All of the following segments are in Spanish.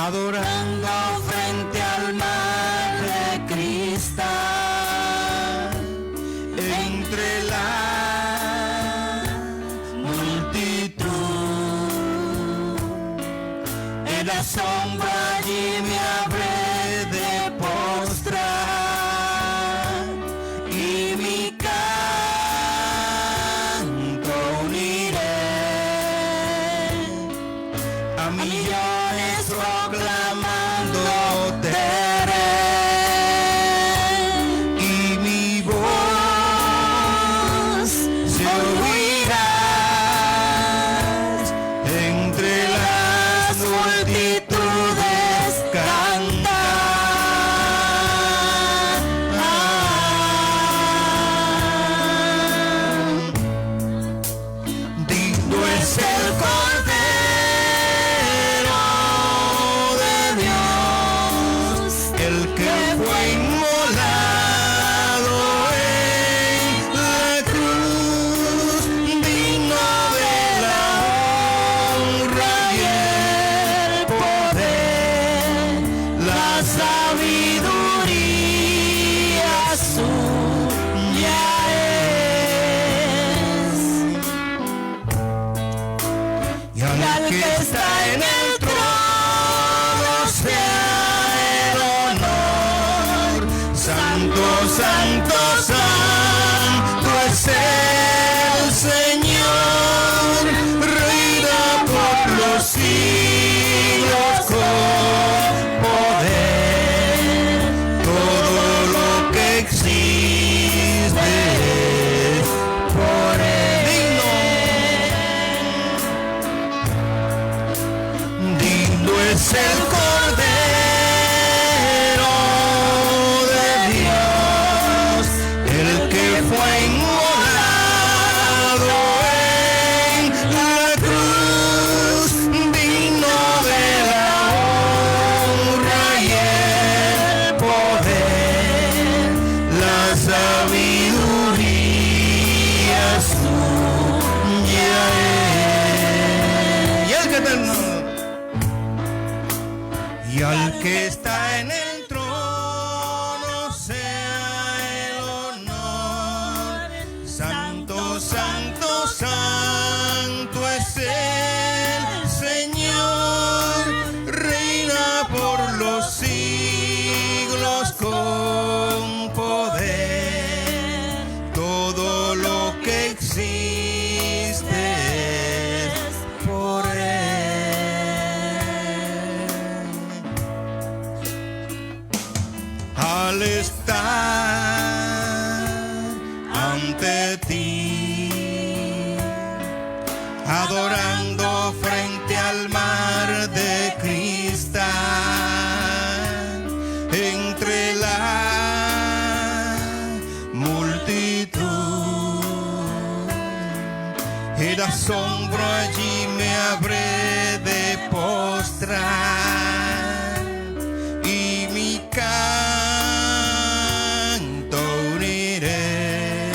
adorando frente al mar de cristal, entre la multitud, en la sombra allí me habré de postrar y mi canto uniré a millones proclamándote y mi voz se oirá entre las multitudes cantar. Digno es el Cordero de Dios, el que fue inmolado en la cruz, digno de la honra y el poder, la sabiduría suya es. Y al que está en el trono sea el honor. Santo, santo, santo es el Señor, reina por los siglos con poder. Todo lo que existe es por él. Digno es el Cordero de Dios, el que fue inmolado en la cruz, digno de la honra y el poder, la sabiduría suya es. Y al que está en el trono sea el honor. Santo, santo, santo es el Señor, reina por los siglos con poder. Todo lo que existe es por él. Al estar ante ti, adorando frente al mar de cristal, entre la multitud, el asombro allí me habré de postrar y mi canto uniré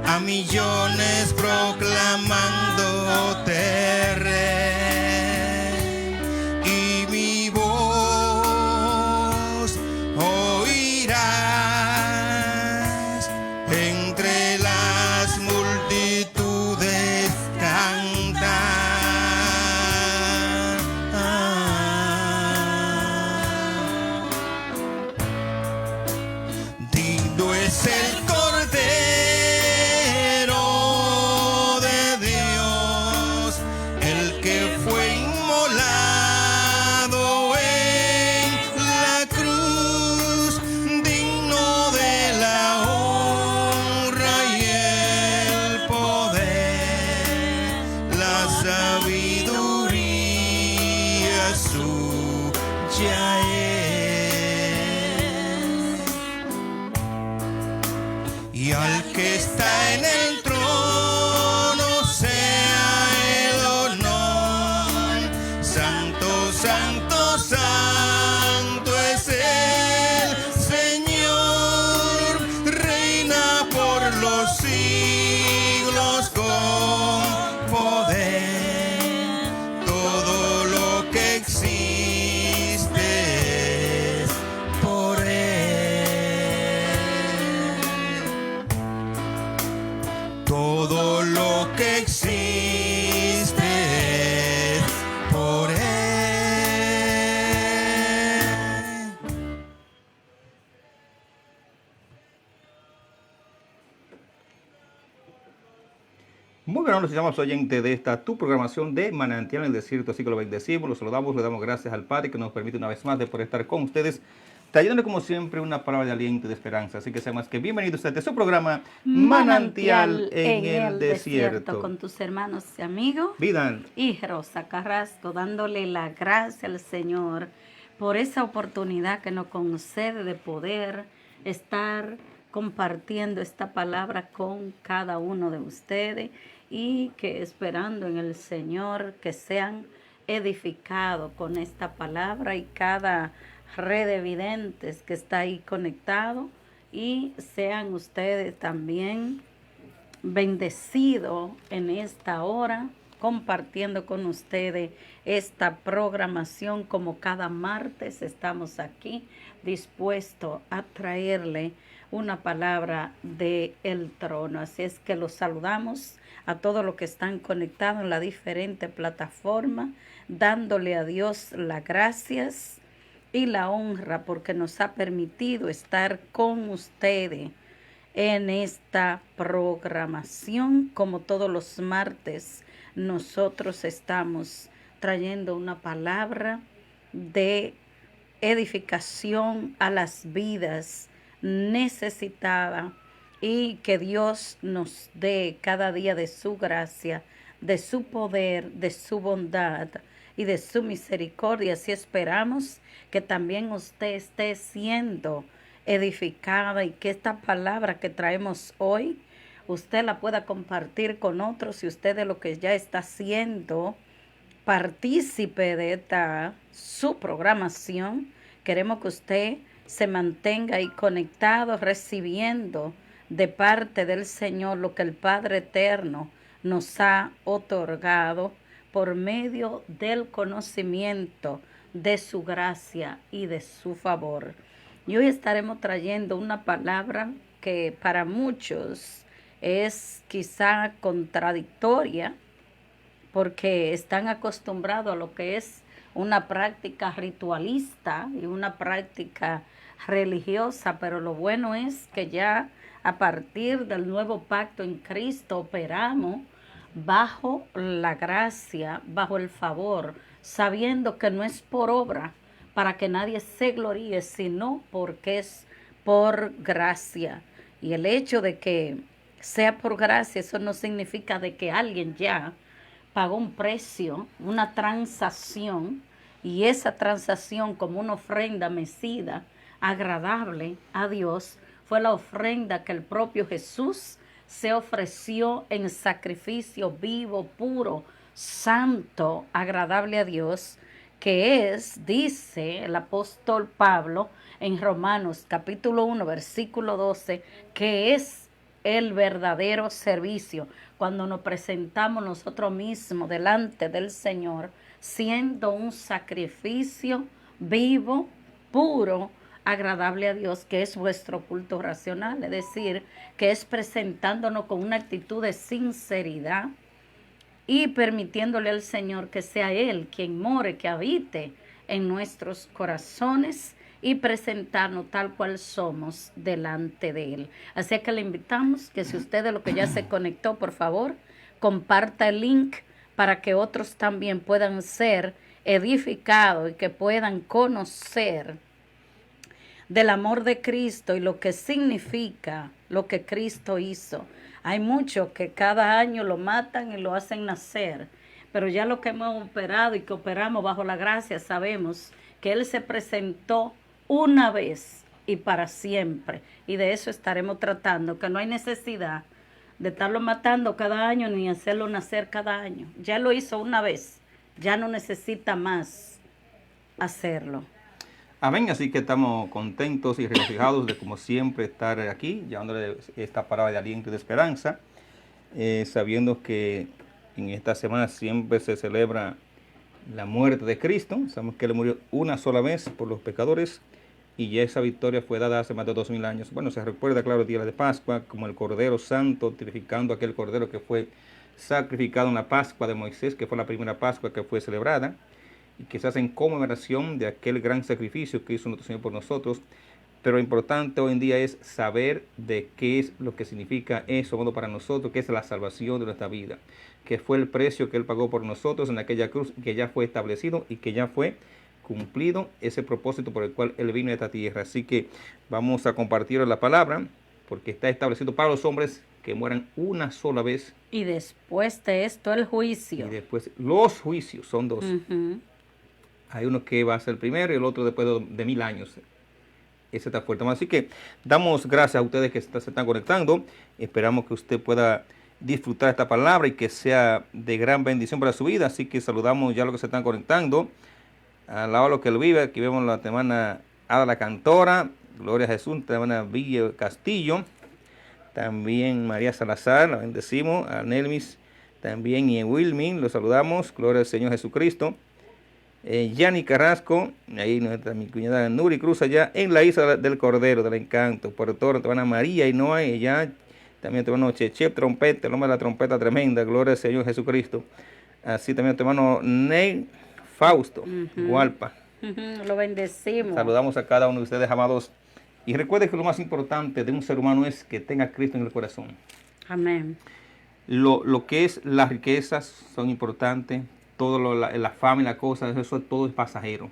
a millones proclamándote rey, y mi voz oirás entre las multitudes cantar. Digno es el Cordero de Dios, el que fue inmolado en la cruz, digno de la honra y el poder, la sabiduría suya es. Y al que está en el trono sea el honor. Santo, santo, santo es el Señor, reina por los siglos con poder. Todo lo que hermanos, estamos oyentes de esta tu programación de Manantial en el Desierto, así que lo bendecimos, lo saludamos, le damos gracias al Padre que nos permite una vez más de poder estar con ustedes, trayéndole como siempre una palabra de aliento y de esperanza. Así que sean más que bienvenidos a este su programa Manantial en el desierto con tus hermanos y amigos. Vidal y Rosa Carrasco, dándole la gracia al Señor por esa oportunidad que nos concede de poder estar compartiendo esta palabra con cada uno de ustedes y que esperando en el Señor que sean edificados con esta palabra y cada red de videntes que está ahí conectado, y sean ustedes también bendecidos en esta hora compartiendo con ustedes esta programación. Como cada martes estamos aquí dispuestos a traerle una palabra del trono. Así es que los saludamos a todos los que están conectados en la diferente plataforma, dándole a Dios las gracias y la honra porque nos ha permitido estar con ustedes en esta programación. Como todos los martes, nosotros estamos trayendo una palabra de edificación a las vidas necesitadas, y que Dios nos dé cada día de su gracia, de su poder, de su bondad y de su misericordia. Así esperamos que también usted esté siendo edificada y que esta palabra que traemos hoy usted la pueda compartir con otros, y usted de lo que ya está haciendo partícipe de esta su programación. Queremos que usted se mantenga ahí conectado, recibiendo de parte del Señor lo que el Padre Eterno nos ha otorgado por medio del conocimiento de su gracia y de su favor. Y hoy estaremos trayendo una palabra que para muchos es quizá contradictoria, porque están acostumbrados a lo que es una práctica ritualista y una práctica religiosa, pero lo bueno es que ya a partir del nuevo pacto en Cristo operamos bajo la gracia, bajo el favor, sabiendo que no es por obra para que nadie se gloríe, sino porque es por gracia. Y el hecho de que sea por gracia, eso no significa de que alguien ya pagó un precio, una transacción, y esa transacción, como una ofrenda mecida, agradable a Dios, fue la ofrenda que el propio Jesús se ofreció en sacrificio vivo, puro, santo, agradable a Dios, que es, dice el apóstol Pablo en Romanos capítulo 1, versículo 12, que es el verdadero servicio, cuando nos presentamos nosotros mismos delante del Señor, siendo un sacrificio vivo, puro, agradable a Dios, que es vuestro culto racional. Es decir, que es presentándonos con una actitud de sinceridad y permitiéndole al Señor que sea Él quien more, que habite en nuestros corazones, y presentarnos tal cual somos delante de Él. Así que le invitamos que, si usted de lo que ya se conectó, por favor, comparta el link para que otros también puedan ser edificados y que puedan conocer del amor de Cristo y lo que significa lo que Cristo hizo. Hay muchos que cada año lo matan y lo hacen nacer, pero ya lo que hemos operado y que operamos bajo la gracia, sabemos que Él se presentó una vez y para siempre, y de eso estaremos tratando, que no hay necesidad de estarlo matando cada año ni hacerlo nacer cada año. Ya lo hizo una vez, ya no necesita más hacerlo. Amén, así que estamos contentos y regocijados de, como siempre, estar aquí, llevándole esta palabra de aliento y de esperanza, sabiendo que en esta semana siempre se celebra la muerte de Cristo. Sabemos que Él murió una sola vez por los pecadores, y ya esa victoria fue dada hace más de 2000 años. Bueno, se recuerda, claro, el día de Pascua como el Cordero Santo, tipificando aquel Cordero que fue sacrificado en la Pascua de Moisés, que fue la primera Pascua que fue celebrada, y que se hace en conmemoración de aquel gran sacrificio que hizo nuestro Señor por nosotros, pero lo importante hoy en día es saber de qué es lo que significa eso, modo para nosotros, que es la salvación de nuestra vida, que fue el precio que Él pagó por nosotros en aquella cruz, que ya fue establecido y que ya fue cumplido ese propósito por el cual Él vino a esta tierra. Así que vamos a compartir la palabra, porque está establecido para los hombres que mueran una sola vez. Y después de esto el juicio. Y después los juicios son dos. Ujú. Hay uno que va a ser primero y el otro después de 1000 años. Ese está fuerte. Así que damos gracias a ustedes que se están conectando. Esperamos que usted pueda disfrutar esta palabra y que sea de gran bendición para su vida. Así que saludamos ya a los que se están conectando. Al lado de lo que él vive, aquí vemos la hermana Ada la Cantora, Gloria a Jesús, la hermana Villa Castillo, también María Salazar, la bendecimos, a Nelmis, también y en Wilmin, los saludamos, Gloria al Señor Jesucristo. Yanni Carrasco, ahí nuestra mi cuñada Nuri Cruz allá en la isla del Cordero, del Encanto, por todo, hermana María y Noé, allá también tu hermano Cheche Trompeta, el hombre de la trompeta tremenda, Gloria al Señor Jesucristo. Así también tu hermano Ney Fausto, Gualpa. Lo bendecimos. Saludamos a cada uno de ustedes, amados. Y recuerde que lo más importante de un ser humano es que tenga a Cristo en el corazón. Amén. Lo que es las riquezas son importantes, todo la fama y las cosas, eso todo es pasajero.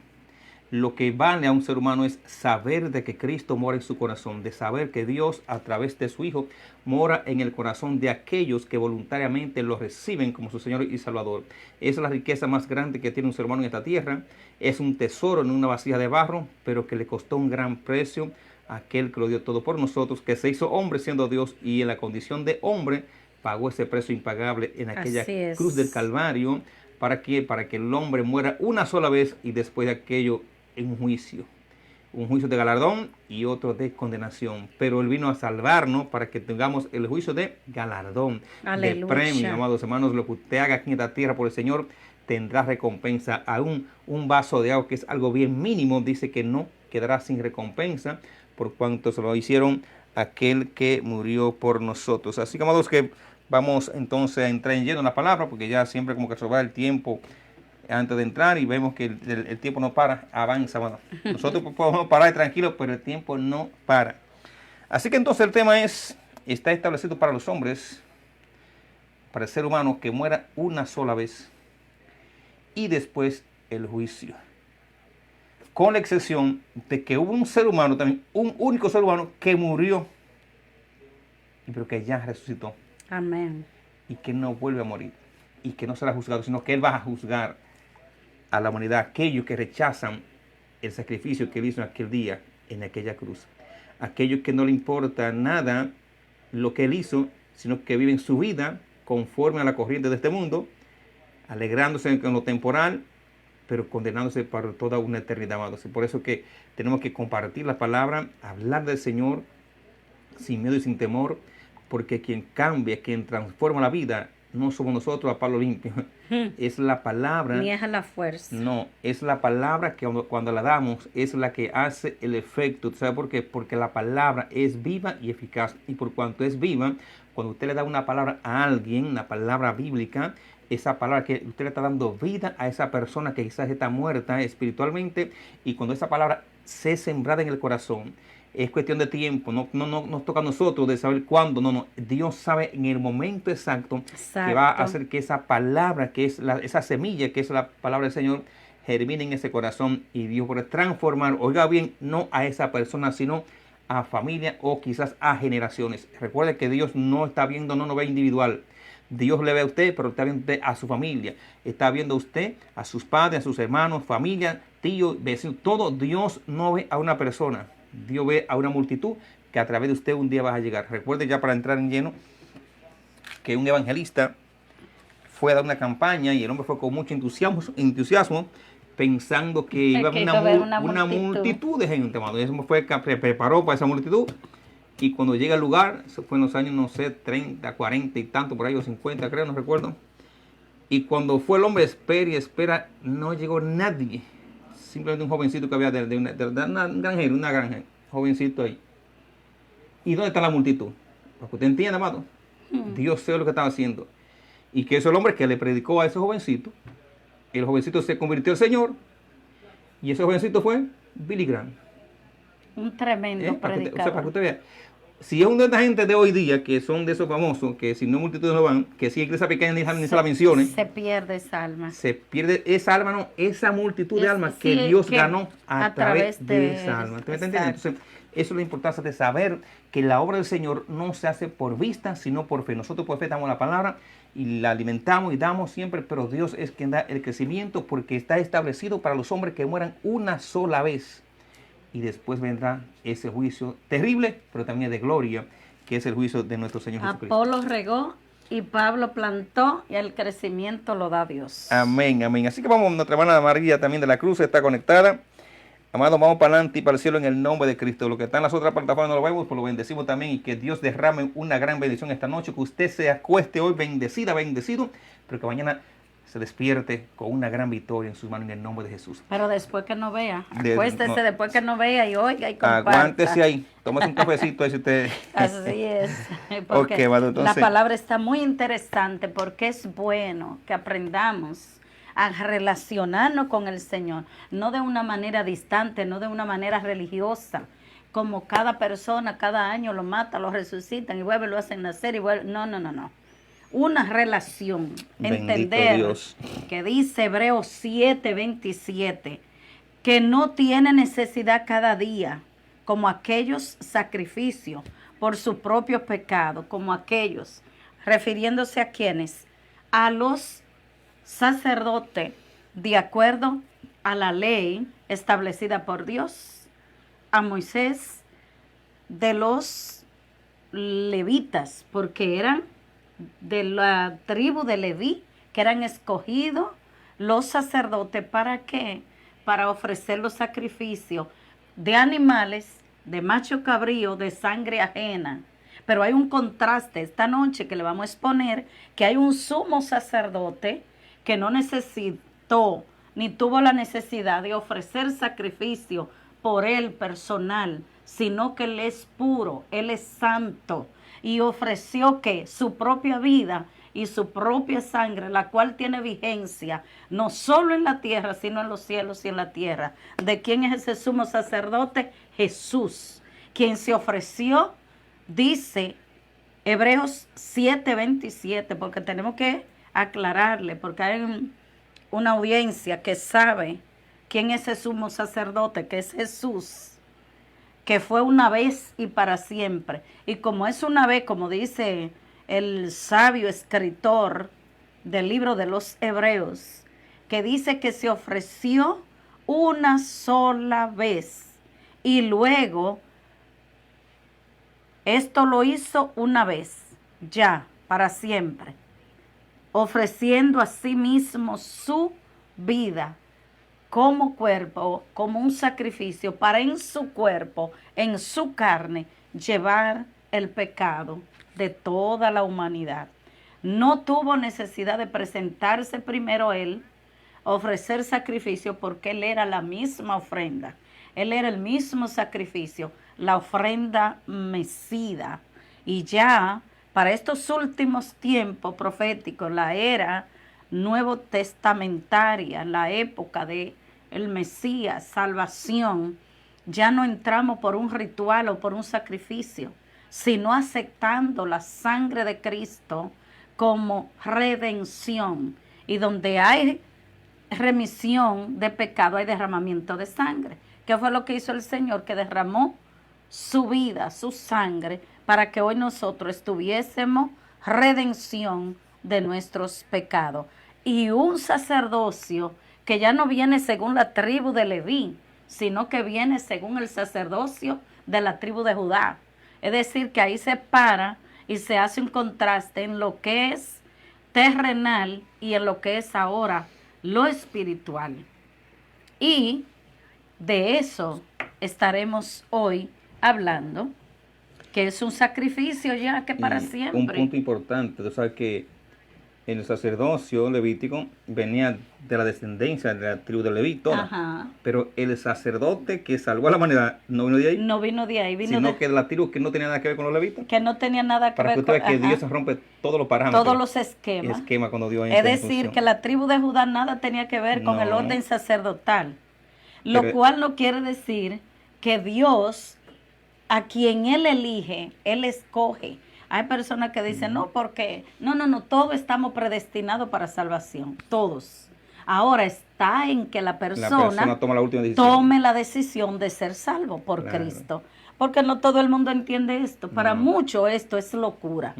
Lo que vale a un ser humano es saber de que Cristo mora en su corazón, de saber que Dios a través de su Hijo mora en el corazón de aquellos que voluntariamente lo reciben como su Señor y Salvador. Esa es la riqueza más grande que tiene un ser humano en esta tierra. Es un tesoro en una vasija de barro, pero que le costó un gran precio a aquel que lo dio todo por nosotros, que se hizo hombre siendo Dios y en la condición de hombre pagó ese precio impagable en aquella cruz del Calvario. ¿Para qué? Para que el hombre muera una sola vez y después de aquello en un juicio de galardón y otro de condenación. Pero Él vino a salvarnos para que tengamos el juicio de galardón, Aleluya. de premio, amados hermanos. Lo que usted haga aquí en esta tierra por el Señor tendrá recompensa. Aún un vaso de agua, que es algo bien mínimo, dice que no quedará sin recompensa por cuanto se lo hicieron aquel que murió por nosotros. Así que, amados, que vamos entonces a entrar en lleno en la palabra, porque ya siempre como que se va el tiempo antes de entrar y vemos que el tiempo no para, avanza. Bueno, nosotros podemos parar tranquilos, pero el tiempo no para. Así que entonces el tema está establecido para los hombres, para el ser humano, que muera una sola vez y después el juicio. Con la excepción de que hubo un ser humano también, un único ser humano que murió, pero que ya resucitó. Amén. Y que no vuelve a morir. Y que no será juzgado, sino que Él va a juzgar a la humanidad, aquellos que rechazan el sacrificio que Él hizo en aquel día, en aquella cruz. Aquellos que no le importa nada lo que Él hizo, sino que viven su vida conforme a la corriente de este mundo, alegrándose con lo temporal, pero condenándose para toda una eternidad, amados. Por eso que tenemos que compartir la palabra, hablar del Señor sin miedo y sin temor, porque quien cambia, quien transforma la vida, no somos nosotros a palo limpio. Es la palabra. Ni es a la fuerza. No, es la palabra que cuando la damos es la que hace el efecto. ¿Sabe por qué? Porque la palabra es viva y eficaz. Y por cuanto es viva, cuando usted le da una palabra a alguien, una palabra bíblica, esa palabra que usted le está dando vida a esa persona que quizás está muerta espiritualmente, y cuando esa palabra se sembrada en el corazón, es cuestión de tiempo, no nos toca a nosotros de saber cuándo, no, Dios sabe en el momento exacto que va a hacer que esa palabra, que es esa semilla, que es la palabra del Señor, germine en ese corazón, y Dios puede transformar, oiga bien, no a esa persona, sino a familia o quizás a generaciones. Recuerde que Dios no está viendo, no nos ve individual. Dios le ve a usted, pero está viendo usted a su familia. Está viendo a usted, a sus padres, a sus hermanos, familia, tíos, vecinos, todo. Dios no ve a una persona. Dios ve a una multitud que a través de usted un día va a llegar. Recuerde, ya para entrar en lleno, que un evangelista fue a dar una campaña y el hombre fue con mucho entusiasmo pensando que iba a haber una multitud de gente. Eso fue que preparó para esa multitud. Y cuando llega al lugar, eso fue en los años, no sé, 30, 40 y tanto, por ahí, o 50 creo, no recuerdo. Y cuando fue el hombre, espera y espera, no llegó nadie. Simplemente un jovencito que había de un granja, jovencito ahí. ¿Y dónde está la multitud? Para que usted entienda, amado. Dios sabe lo que estaba haciendo. Y que eso es el hombre que le predicó a ese jovencito. El jovencito se convirtió al Señor. Y ese jovencito fue Billy Graham. Un tremendo Para que predicador. usted vea. Si es una de esta gente de hoy día, que son de esos famosos, que si no multitudes no van, que si iglesia pequeña ni se la mencione, Se pierde esa alma. se pierde esa alma, no, esa multitud de Es- almas sí, que Dios que ganó a través de esa de- alma. ¿Usted me está entendiendo? exacto. Entonces, eso es la importancia de saber que la obra del Señor no se hace por vista, sino por fe. Nosotros por fe damos la palabra y la alimentamos y damos siempre, pero Dios es quien da el crecimiento porque está establecido para los hombres que mueran una sola vez. Y después vendrá ese juicio terrible, pero también de gloria, que es el juicio de nuestro Señor Jesucristo. Apolo regó y Pablo plantó y el crecimiento lo da Dios. Amén, amén. Así que vamos, nuestra hermana María también de la Cruz está conectada. Amados, vamos para adelante y para el cielo en el nombre de Cristo. Lo que está en las otras plataformas no lo vemos, pues lo bendecimos también y que Dios derrame una gran bendición esta noche, que usted se acueste hoy bendecida, bendecido, pero que mañana se despierte con una gran victoria en sus manos en el nombre de Jesús. Pero después que no vea, De- acuéstese no. después que no vea y oiga y comparta. Aguántese ahí, tómese un cafecito ahí si usted... Así es, porque Ok, bueno, entonces- la palabra está muy interesante porque es bueno que aprendamos a relacionarnos con el Señor, no de una manera distante, no de una manera religiosa, como cada persona cada año lo mata, lo resucitan y vuelve, lo hacen nacer y vuelve. No, no, no, no. Una relación, Bendito entender Dios. que dice Hebreos 7:27, que no tiene necesidad cada día, como aquellos sacrificios por su propio pecado, como aquellos, refiriéndose a quienes, a los sacerdotes, de acuerdo a la ley establecida por Dios, a Moisés, de los levitas, porque eran de la tribu de Leví, que eran escogidos los sacerdotes, ¿para qué? Para ofrecer los sacrificios de animales, de macho cabrío, de sangre ajena. Pero hay un contraste esta noche que le vamos a exponer, que hay un sumo sacerdote que no necesitó ni tuvo la necesidad de ofrecer sacrificio por él personal, sino que él es puro, él es santo, y ofreció que su propia vida y su propia sangre, la cual tiene vigencia no solo en la tierra, sino en los cielos y en la tierra. ¿De quién es ese sumo sacerdote? Jesús, quien se ofreció, dice Hebreos 7:27, porque tenemos que aclararle, porque hay una audiencia que sabe quién es ese sumo sacerdote, que es Jesús, que fue una vez y para siempre. Y como es una vez, como dice el sabio escritor del libro de los Hebreos, que dice que se ofreció una sola vez y luego esto lo hizo una vez, ya, para siempre, ofreciendo a sí mismo su vida como cuerpo, como un sacrificio para en su cuerpo, en su carne, llevar el pecado de toda la humanidad. No tuvo necesidad de presentarse primero él, ofrecer sacrificio, porque él era la misma ofrenda. Él era el mismo sacrificio, la ofrenda mecida. Y ya para estos últimos tiempos proféticos, la era nuevo testamentaria, la época de el Mesías, salvación, ya no entramos por un ritual o por un sacrificio, sino aceptando la sangre de Cristo como redención. Y donde hay remisión de pecado, hay derramamiento de sangre. ¿Qué fue lo que hizo el Señor? Que derramó su vida, su sangre, para que hoy nosotros estuviésemos redención de nuestros pecados. Y un sacerdocio que ya no viene según la tribu de Leví, sino que viene según el sacerdocio de la tribu de Judá. Es decir, que ahí se para y se hace un contraste en lo que es terrenal y en lo que es ahora lo espiritual. Y de eso estaremos hoy hablando, que es un sacrificio ya que para siempre. Un punto importante, tú sabes que el sacerdocio levítico venía de la descendencia de la tribu de Leví, toda. Ajá. Pero el sacerdote que salvó a la humanidad no vino de ahí, No vino de ahí, vino sino de que de la tribu que no tenía nada que ver con los levitas. que no tenía nada que Para que ver usted vea que ajá, Dios rompe todos los parámetros. todos los esquemas. Cuando Dios Es entra en decir, función. que la tribu de Judá nada tenía que ver con el No. orden sacerdotal, lo Pero- cual no quiere decir que Dios, a quien Él elige, Él escoge. Hay personas que dicen, no, porque, no, todos estamos predestinados para salvación, todos. Ahora está en que la persona toma la última decisión. Tome la decisión de ser salvo por Claro. Cristo. Porque no todo el mundo entiende esto. Para muchos esto es locura.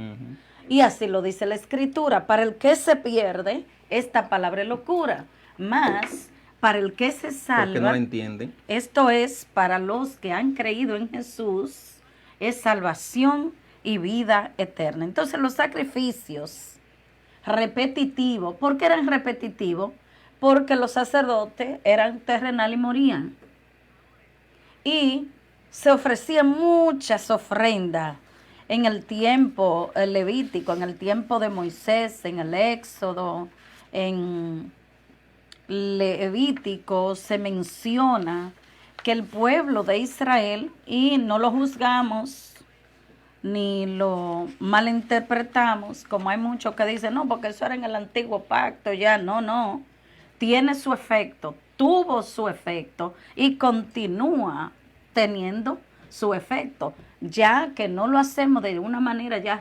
Y así lo dice la Escritura. Para el que se pierde, esta palabra es locura. Más, para el que se salva, porque no la entienden. esto es para los que han creído en Jesús, es salvación y vida eterna. Entonces los sacrificios repetitivos, ¿por qué eran repetitivos? Porque los sacerdotes eran terrenales y morían. Y se ofrecían muchas ofrendas en el tiempo levítico, en el tiempo de Moisés, en el Éxodo, en Levítico se menciona que el pueblo de Israel, y no lo juzgamos ni lo malinterpretamos, como hay muchos que dicen, no, porque eso era en el antiguo pacto, ya, no, tiene su efecto, tuvo su efecto y continúa teniendo su efecto, ya que no lo hacemos de una manera ya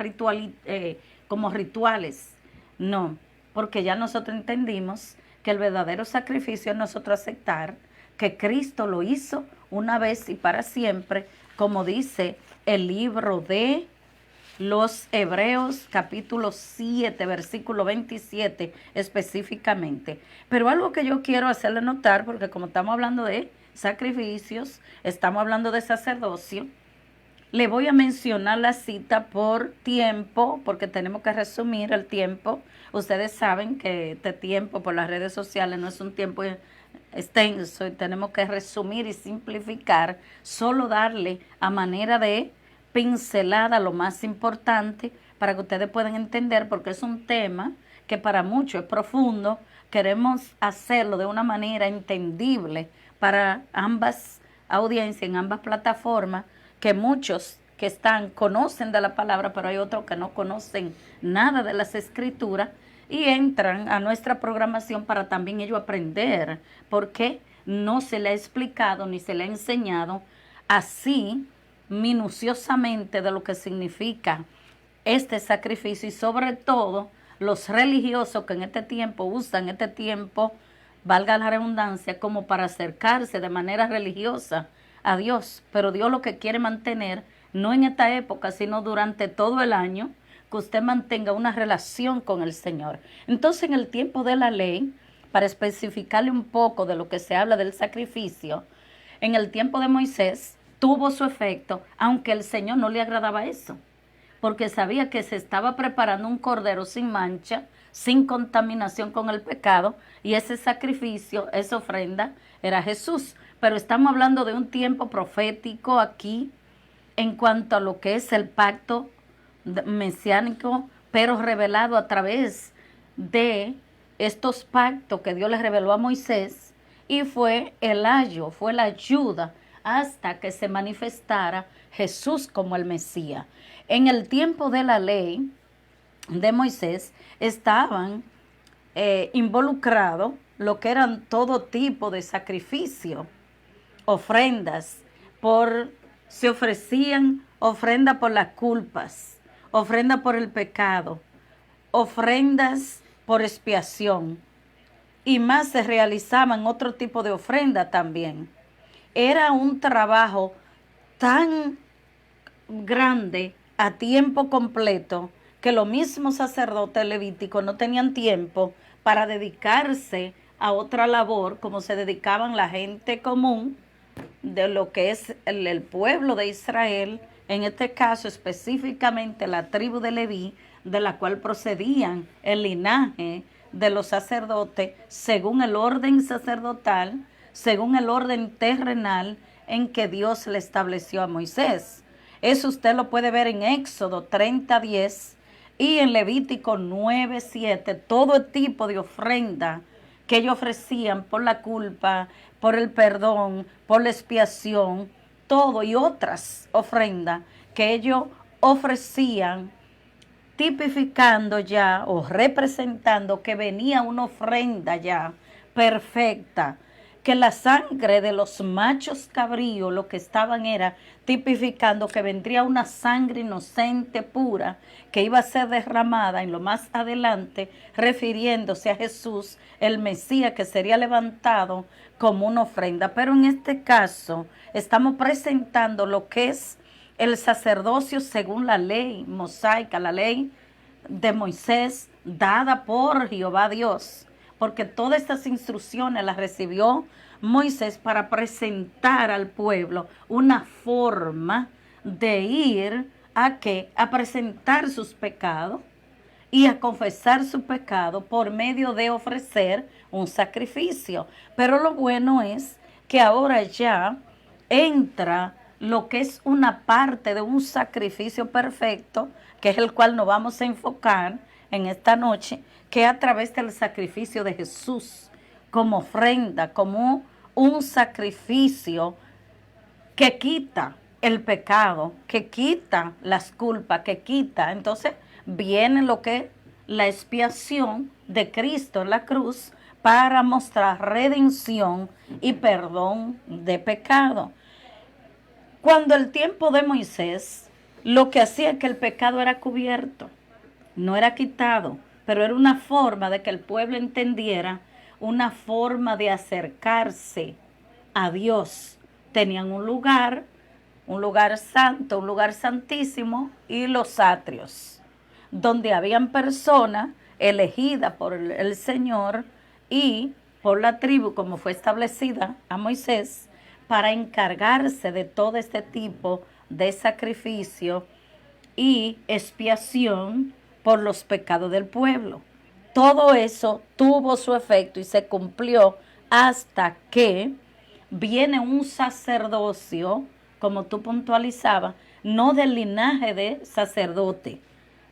como rituales, no, porque ya nosotros entendimos que el verdadero sacrificio es nosotros aceptar que Cristo lo hizo una vez y para siempre, como dice el libro de los Hebreos, capítulo 7, versículo 27 específicamente. Pero algo que yo quiero hacerle notar, porque como estamos hablando de sacrificios, estamos hablando de sacerdocio, le voy a mencionar la cita por tiempo, porque tenemos que resumir el tiempo. Ustedes saben que este tiempo por las redes sociales no es un tiempo extenso y tenemos que resumir y simplificar, solo darle a manera de pincelada lo más importante para que ustedes puedan entender, porque es un tema que para muchos es profundo. Queremos hacerlo de una manera entendible para ambas audiencias, en ambas plataformas, que muchos que están conocen de la palabra, pero hay otros que no conocen nada de las escrituras y entran a nuestra programación para también ellos aprender, porque no se le ha explicado ni se le ha enseñado así minuciosamente de lo que significa este sacrificio, y sobre todo los religiosos que en este tiempo usan este tiempo, valga la redundancia, como para acercarse de manera religiosa a Dios, pero Dios lo que quiere mantener, no en esta época, sino durante todo el año, que usted mantenga una relación con el Señor. Entonces, en el tiempo de la ley, para especificarle un poco de lo que se habla del sacrificio, en el tiempo de Moisés tuvo su efecto, aunque el Señor no le agradaba eso, porque sabía que se estaba preparando un cordero sin mancha, sin contaminación con el pecado, y ese sacrificio, esa ofrenda, era Jesús. Pero estamos hablando de un tiempo profético aquí, en cuanto a lo que es el pacto mesiánico, pero revelado a través de estos pactos que Dios le reveló a Moisés, y fue el ayo, fue la ayuda hasta que se manifestara Jesús como el Mesías. En el tiempo de la ley de Moisés estaban involucrados lo que eran todo tipo de sacrificio, ofrendas, se ofrecían ofrenda por las culpas, ofrenda por el pecado, ofrendas por expiación, y más se realizaban otro tipo de ofrenda también. Era un trabajo tan grande a tiempo completo que los mismos sacerdotes levíticos no tenían tiempo para dedicarse a otra labor como se dedicaban la gente común de lo que es el pueblo de Israel, en este caso específicamente la tribu de Leví, de la cual procedían el linaje de los sacerdotes según el orden sacerdotal, según el orden terrenal en que Dios le estableció a Moisés. Eso usted lo puede ver en Éxodo 30:10 y en Levítico 9:7, todo tipo de ofrenda que ellos ofrecían por la culpa, por el perdón, por la expiación, todo, y otras ofrendas que ellos ofrecían, tipificando ya o representando que venía una ofrenda ya perfecta, que la sangre de los machos cabríos lo que estaban era tipificando que vendría una sangre inocente, pura, que iba a ser derramada en lo más adelante, refiriéndose a Jesús, el Mesías, que sería levantado como una ofrenda. Pero en este caso estamos presentando lo que es el sacerdocio según la ley mosaica, la ley de Moisés dada por Jehová Dios, porque todas estas instrucciones las recibió Moisés para presentar al pueblo una forma de ir a qué, a presentar sus pecados y a confesar su pecado por medio de ofrecer un sacrificio. Pero lo bueno es que ahora ya entra lo que es una parte de un sacrificio perfecto, que es el cual nos vamos a enfocar en esta noche, que a través del sacrificio de Jesús, como ofrenda, como un sacrificio que quita el pecado, que quita las culpas, que quita. Entonces viene lo que es la expiación de Cristo en la cruz para mostrar redención y perdón de pecado. Cuando el tiempo de Moisés, lo que hacía es que el pecado era cubierto, no era quitado, pero era una forma de que el pueblo entendiera, una forma de acercarse a Dios. Tenían un lugar santo, un lugar santísimo, y los atrios, donde habían personas elegidas por el Señor y por la tribu, como fue establecida a Moisés, para encargarse de todo este tipo de sacrificio y expiación por los pecados del pueblo. Todo eso tuvo su efecto y se cumplió hasta que viene un sacerdocio, como tú puntualizabas, no del linaje de sacerdote,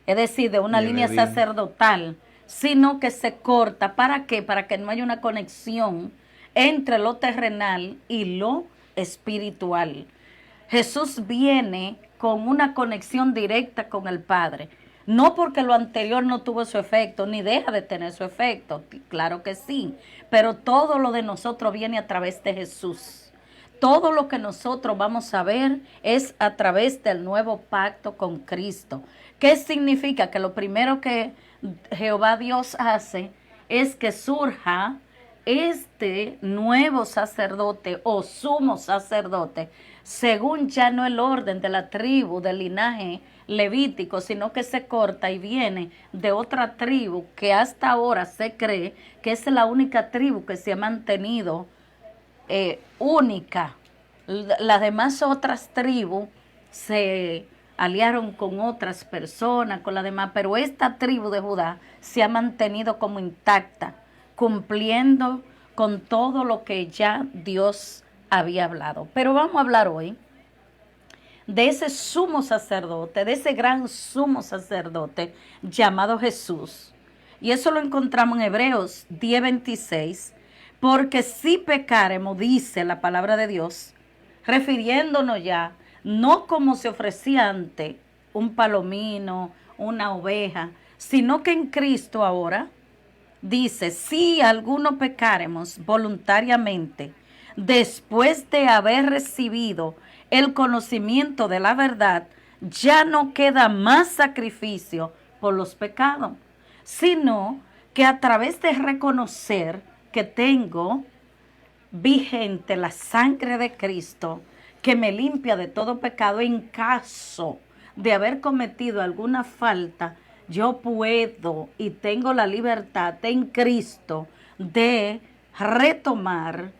es decir, de una línea sacerdotal, sino que se corta. ¿Para qué? Para que no haya una conexión entre lo terrenal y lo espiritual. Jesús viene con una conexión directa con el Padre. No porque lo anterior no tuvo su efecto, ni deja de tener su efecto, claro que sí, pero todo lo de nosotros viene a través de Jesús. Todo lo que nosotros vamos a ver es a través del nuevo pacto con Cristo. ¿Qué significa? Que lo primero que Jehová Dios hace es que surja este nuevo sacerdote o sumo sacerdote, según ya no el orden de la tribu, del linaje levítico, sino que se corta y viene de otra tribu que hasta ahora se cree que es la única tribu que se ha mantenido única. Las demás otras tribus se aliaron con otras personas, con las demás, pero esta tribu de Judá se ha mantenido como intacta, cumpliendo con todo lo que ya Dios había hablado. Pero vamos a hablar hoy de ese sumo sacerdote, de ese gran sumo sacerdote llamado Jesús. Y eso lo encontramos en Hebreos 10:26, porque si pecaremos, dice la palabra de Dios, refiriéndonos ya, no como se ofrecía antes, un palomino, una oveja, sino que en Cristo ahora, dice, si alguno pecaremos voluntariamente, después de haber recibido el conocimiento de la verdad, ya no queda más sacrificio por los pecados, sino que a través de reconocer que tengo vigente la sangre de Cristo, que me limpia de todo pecado, en caso de haber cometido alguna falta, yo puedo y tengo la libertad en Cristo de retomar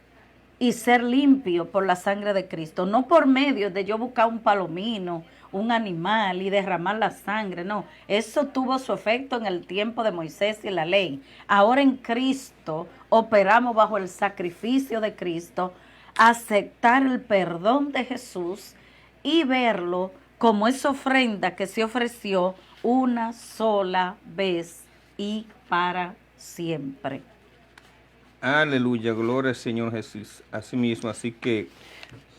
y ser limpio por la sangre de Cristo, no por medio de yo buscar un palomino, un animal y derramar la sangre, no, eso tuvo su efecto en el tiempo de Moisés y la ley. Ahora en Cristo operamos bajo el sacrificio de Cristo, aceptar el perdón de Jesús y verlo como esa ofrenda que se ofreció una sola vez y para siempre. Aleluya, gloria al Señor Jesús. Así mismo, así que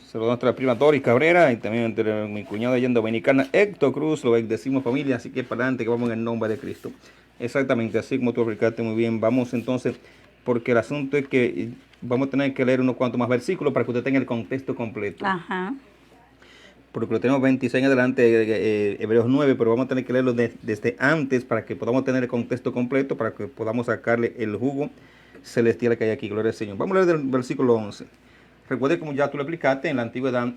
saludos a nuestra prima Doris Cabrera y también entre mi cuñado allá en Dominicana, Héctor Cruz, lo bendecimos familia, así que para adelante que vamos en el nombre de Cristo. Exactamente, así como tú explicaste muy bien. Vamos entonces porque el asunto es que vamos a tener que leer unos cuantos más versículos para que usted tenga el contexto completo. Ajá. Porque lo tenemos 26 en adelante, Hebreos 9, pero vamos a tener que leerlo desde antes para que podamos tener el contexto completo, para que podamos sacarle el jugo celestial que hay aquí. Gloria al Señor. Vamos a leer del versículo 11. Recuerde, como ya tú lo explicaste, en la antigüedad,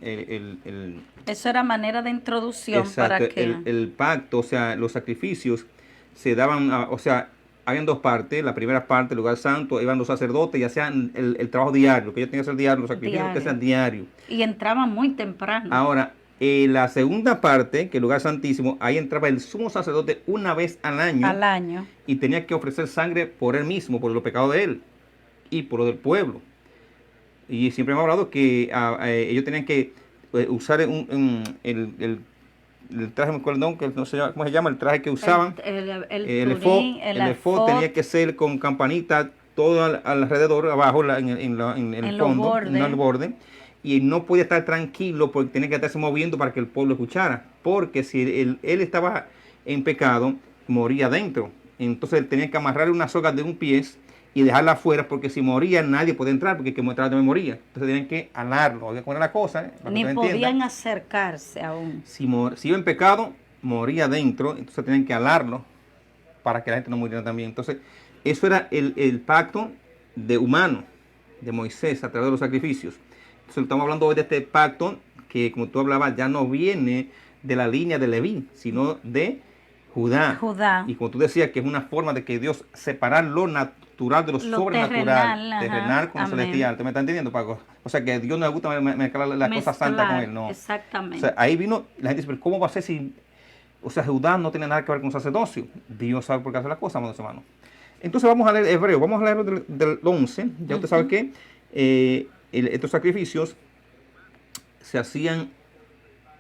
Eso era manera de introducción exacto, para que... el pacto, o sea, los sacrificios se daban, o sea, habían dos partes. La primera parte, el lugar santo, iban los sacerdotes y hacían el trabajo diario, que ellos tenían que hacer diario, los sacrificios que sean diarios. Y entraban muy temprano. Ahora, la segunda parte, que el lugar santísimo, ahí entraba el sumo sacerdote una vez al año. Al año. Y tenía que ofrecer sangre por él mismo, por los pecados de él y por lo del pueblo. Y siempre hemos hablado que ellos tenían que usar el traje, perdón, que no sé cómo se llama, el traje que usaban. El efod tenía que ser con campanita todo alrededor, abajo, en el fondo, en el borde. Y no podía estar tranquilo porque tenía que estarse moviendo para que el pueblo escuchara. Porque si él estaba en pecado, moría dentro. Entonces él tenía que amarrarle una soga de un pie y dejarla afuera, porque si moría nadie podía entrar, porque el que entraba también moría. Entonces tenían que alarlo. Había que poner la cosa. Ni podían acercarse aún. Si iba en pecado, moría dentro. Entonces tenían que alarlo para que la gente no muriera también. Entonces, eso era el pacto de humano, de Moisés, a través de los sacrificios. Entonces, estamos hablando hoy de este pacto que, como tú hablabas, ya no viene de la línea de Leví, sino de Judá. Y como tú decías, que es una forma de que Dios separar lo natural de lo sobrenatural, terrenal con lo celestial. ¿Tú me estás entendiendo, Paco? O sea, que a Dios no le gusta mezclar las cosas santas con él, no. Exactamente. O sea, ahí vino, la gente dice, pero ¿cómo va a ser si, o sea, Judá no tiene nada que ver con sacerdocio? Dios sabe por qué hace las cosas, hermanos. Entonces vamos a leer Hebreo, vamos a leer del 11. Ya usted sabe que estos sacrificios se hacían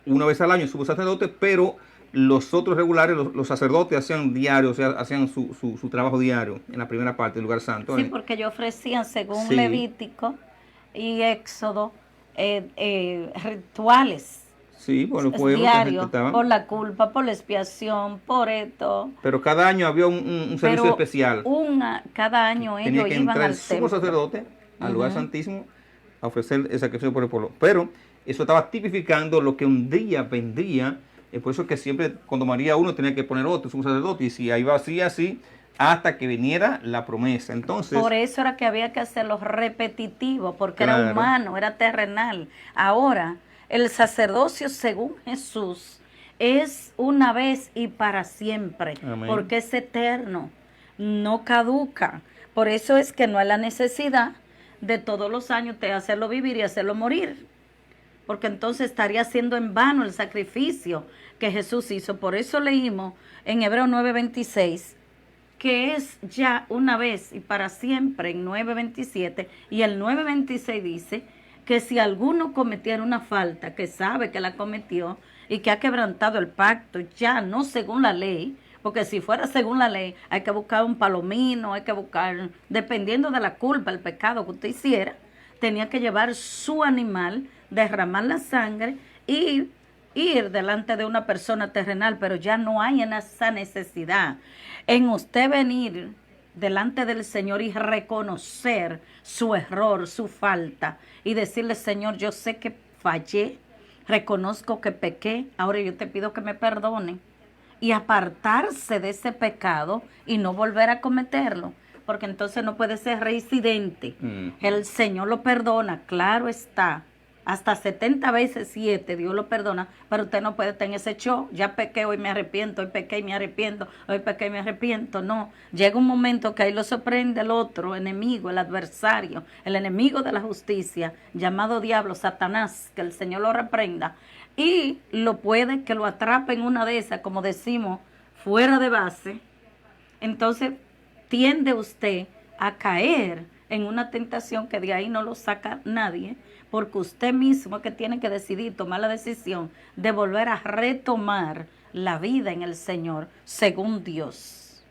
una vez al año, sumo sacerdote, pero los otros regulares, los sacerdotes hacían diario, o sea, hacían su trabajo diario en la primera parte del lugar santo. Sí, porque ellos ofrecían, según Levítico y Éxodo, rituales. Sí, por el pueblo diario, por la culpa, por la expiación, por esto. Pero cada año había un servicio especial. Cada año ellos tenía que iban entrar al el sumo sacerdote al lugar santísimo a ofrecer el sacrificio por el pueblo. Pero eso estaba tipificando lo que un día vendría. Por eso que siempre cuando moría uno tenía que poner otro sumo sacerdote. Y si ahí va así, hasta que viniera la promesa. Entonces, por eso era que había que hacerlo repetitivo, porque era humano, era terrenal. Ahora, el sacerdocio según Jesús es una vez y para siempre. Amén. Porque es eterno, no caduca. Por eso es que no hay la necesidad de todos los años de hacerlo vivir y hacerlo morir. Porque entonces estaría siendo en vano el sacrificio que Jesús hizo. Por eso leímos en Hebreos 9:26, que es ya una vez y para siempre en 9:27. Y el 9:26 dice que si alguno cometiera una falta, que sabe que la cometió y que ha quebrantado el pacto, ya no según la ley, porque si fuera según la ley, hay que buscar un palomino, hay que buscar, dependiendo de la culpa, el pecado que usted hiciera, tenía que llevar su animal, derramar la sangre y ir delante de una persona terrenal, pero ya no hay en esa necesidad. En usted venir delante del Señor y reconocer su error, su falta, y decirle, Señor, yo sé que fallé, reconozco que pequé, ahora yo te pido que me perdone, y apartarse de ese pecado y no volver a cometerlo, porque entonces no puede ser reincidente. El Señor lo perdona, claro está, hasta 70 veces 7 Dios lo perdona, pero usted no puede tener ese show, ya pequé, hoy me arrepiento, hoy pequé y me arrepiento, hoy pequé y me arrepiento. No, llega un momento que ahí lo sorprende el otro enemigo, el adversario, el enemigo de la justicia, llamado diablo, Satanás, que el Señor lo reprenda, y lo puede que lo atrape en una de esas, como decimos, fuera de base. Entonces tiende usted a caer en una tentación que de ahí no lo saca nadie, porque usted mismo es que tiene que decidir, tomar la decisión de volver a retomar la vida en el Señor, según Dios.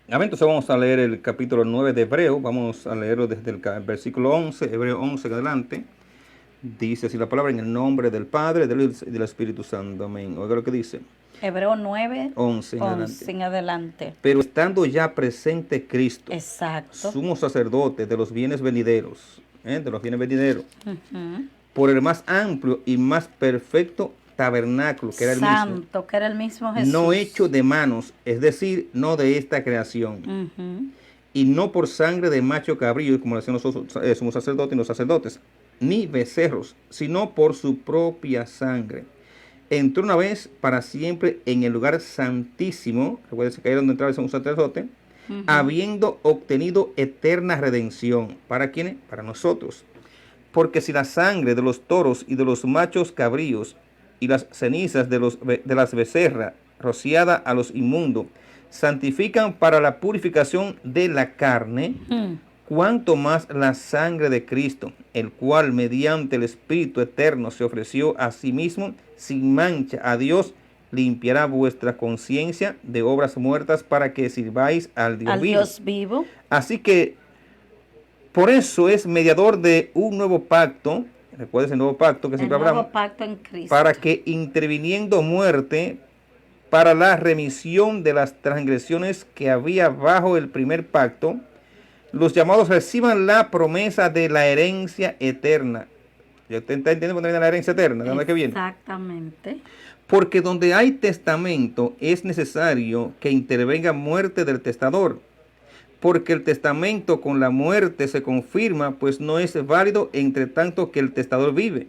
Entonces vamos a leer el capítulo 9 de Hebreo, vamos a leerlo desde el versículo 11, Hebreo 11 en adelante. Dice así la palabra: en el nombre del Padre, del Hijo y del Espíritu Santo. Amén. Oiga lo que dice. Hebreo 9, 11 en 11 adelante. en adelante. Pero estando ya presente Cristo, Exacto. sumo sacerdote de los bienes venideros, de los bienes venideros, Ujú. por el más amplio y más perfecto tabernáculo, que era el mismo, Santo, que era el mismo Jesús. no hecho de manos, es decir, no de esta creación, Ujú. y no por sangre de macho cabrillo, como lo hacían los sumos sacerdotes y los sacerdotes, ni becerros, sino por su propia sangre. Entró una vez para siempre en el lugar santísimo, recuerden que ahí era donde entraba el sumo sacerdote, Ujú. habiendo obtenido eterna redención. ¿Para quiénes? Para nosotros. Porque si la sangre de los toros y de los machos cabríos y las cenizas de las becerras rociada a los inmundos santifican para la purificación de la carne, Mm. cuanto más la sangre de Cristo, el cual mediante el Espíritu eterno se ofreció a sí mismo sin mancha a Dios, limpiará vuestra conciencia de obras muertas para que sirváis al Dios Al vivo. Dios vivo. Así que por eso es mediador de un nuevo pacto. Recuerden el nuevo pacto que El siempre nuevo hablamos, pacto en Cristo. para que interviniendo muerte para la remisión de las transgresiones que había bajo el primer pacto, los llamados reciban la promesa de la herencia eterna. ¿Ya usted está entendiendo dónde viene la herencia eterna? ¿De dónde es que viene? Exactamente. Porque donde hay testamento es necesario que intervenga muerte del testador, porque el testamento con la muerte se confirma, pues no es válido entre tanto que el testador vive,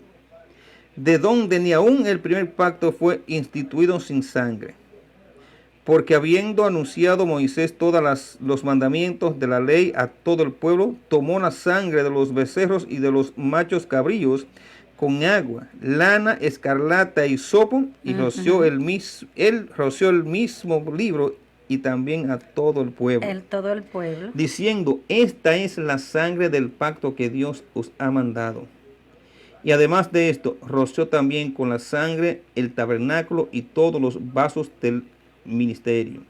de donde ni aun el primer pacto fue instituido sin sangre. Porque habiendo anunciado Moisés todos los mandamientos de la ley a todo el pueblo, tomó la sangre de los becerros y de los machos cabríos con agua, lana, escarlata y sopo, y roció él roció el mismo libro y también a todo el pueblo, Todo el pueblo. diciendo: esta es la sangre del pacto que Dios os ha mandado. Y además de esto, roció también con la sangre el tabernáculo y todos los vasos del ministerio.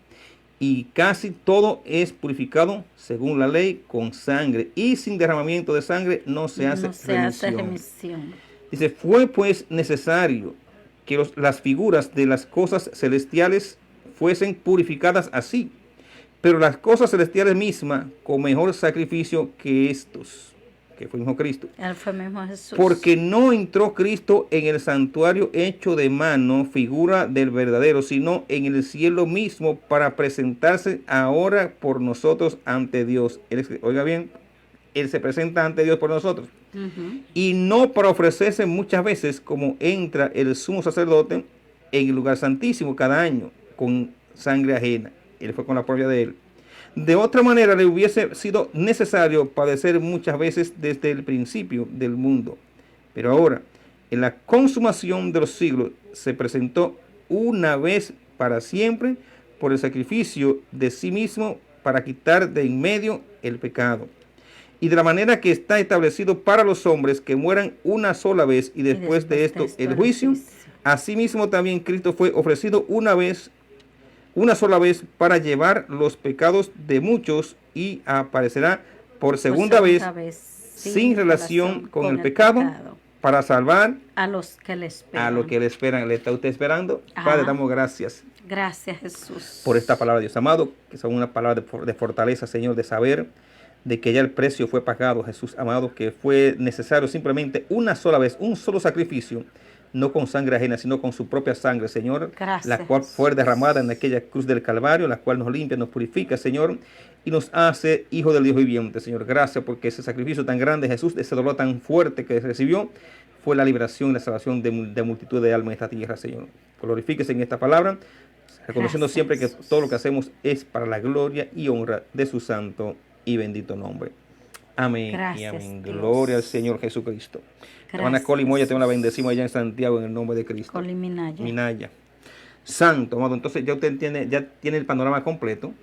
Y casi todo es purificado según la ley con sangre, y sin derramamiento de sangre no se hace remisión. Dice: fue pues necesario que las figuras de las cosas celestiales fuesen purificadas así, pero las cosas celestiales mismas con mejor sacrificio que estos, que fue mismo Cristo. Él fue mismo Jesús. Porque no entró Cristo en el santuario hecho de mano, figura del verdadero, sino en el cielo mismo, para presentarse ahora por nosotros ante Dios. Oiga bien, Él se presenta ante Dios por nosotros. Ujú. Y no para ofrecerse muchas veces como entra el sumo sacerdote en el lugar santísimo cada año con sangre ajena. Él fue con la propia de él. De otra manera le hubiese sido necesario padecer muchas veces desde el principio del mundo. Pero ahora, en la consumación de los siglos, se presentó una vez para siempre por el sacrificio de sí mismo para quitar de en medio el pecado. Y de la manera que está establecido para los hombres que mueran una sola vez y después de esto el juicio, asimismo también Cristo fue ofrecido una sola vez para llevar los pecados de muchos, y aparecerá por segunda vez sin relación con el pecado para salvar a los que le esperan. A los que le esperan. ¿Le está usted esperando? Ajá. Padre, damos gracias. Gracias, Jesús. Por esta palabra, Dios amado, que son una palabra de fortaleza, Señor, de saber de que ya el precio fue pagado, Jesús amado, que fue necesario simplemente una sola vez, un solo sacrificio, no con sangre ajena, sino con su propia sangre, Señor, gracias, la cual fue derramada en aquella cruz del Calvario, la cual nos limpia, nos purifica, Señor, y nos hace hijo del Dios viviente, Señor. Gracias porque ese sacrificio tan grande, Jesús, ese dolor tan fuerte que recibió, fue la liberación y la salvación de multitud de almas en esta tierra, Señor. Glorifíquese en esta palabra, reconociendo gracias, siempre que Jesús. todo lo que hacemos es para la gloria y honra de su santo y bendito nombre. Amén. Gracias, y amén. Dios. Gloria al Señor Jesucristo. Gracias, Hermana Coli Moya, te la Jesús. bendecimos allá en Santiago en el nombre de Cristo. Coli Minaya. Minaya. Santo, amado. Entonces ya usted entiende, ya tiene el panorama completo.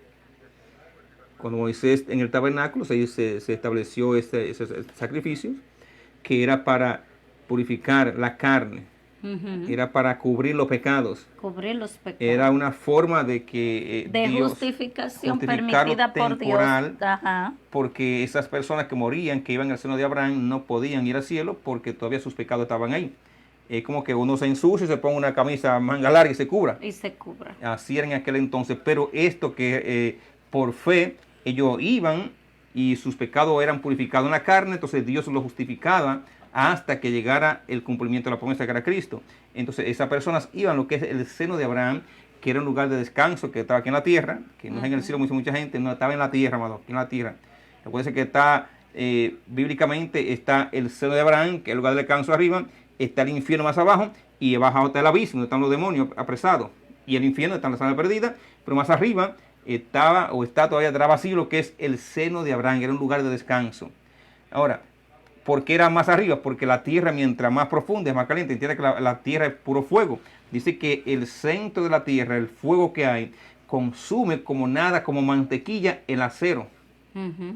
Cuando Moisés en el tabernáculo se estableció esos sacrificios, que era para purificar la carne, Ujú. era para cubrir los pecados. Cubrir los pecados. Era una forma de que de Dios justificación justificarlo permitida por temporal, Dios. Ajá. porque esas personas que morían, que iban al seno de Abraham, no podían ir al cielo porque todavía sus pecados estaban ahí. es como que uno se ensucia y se ponga una camisa manga larga y se cubra. Y se cubra. Así era en aquel entonces, pero esto que por fe ellos iban y sus pecados eran purificados en la carne, entonces Dios los justificaba hasta que llegara el cumplimiento de la promesa que era Cristo. Entonces esas personas iban a lo que es el seno de Abraham, que era un lugar de descanso que estaba aquí en la tierra, que no es en el cielo, como dice mucha gente, no estaba en la tierra, amado, aquí en la tierra. Recuerden que está, bíblicamente está el seno de Abraham, que es el lugar de descanso arriba, está el infierno más abajo, y abajo está el abismo, donde están los demonios apresados, y el infierno está en la sala perdida, pero más arriba estaba o está todavía vacío lo que es el seno de Abraham, era un lugar de descanso. Ahora, ¿por qué era más arriba? Porque la tierra, mientras más profunda, es más caliente. Entiende que la tierra es puro fuego. Dice que el centro de la tierra, el fuego que hay, consume como nada, como mantequilla, el acero.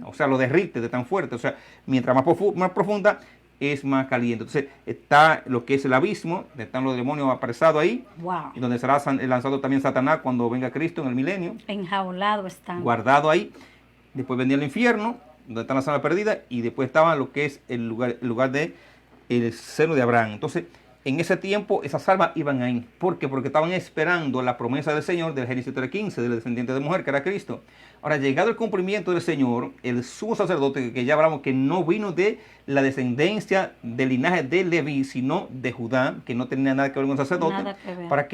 O sea, lo derrite de tan fuerte. O sea, mientras más profunda, es más caliente. Entonces, está lo que es el abismo, donde están los demonios apresados ahí. Wow. Y donde será lanzado también Satanás cuando venga Cristo en el milenio. Enjaulado están. Guardado ahí. Después vendría el infierno, donde está la sala perdida, y después estaba lo que es el lugar de el seno de Abraham. Entonces, en ese tiempo, esas almas iban ahí. ¿Por qué? Porque estaban esperando la promesa del Señor, del Génesis 3:15, del descendiente de mujer, que era Cristo. Ahora, llegado el cumplimiento del Señor, el sumo sacerdote, que ya hablamos que no vino de la descendencia del linaje de Leví, sino de Judá, que no tenía nada que ver con el sacerdote, Nada que ver. para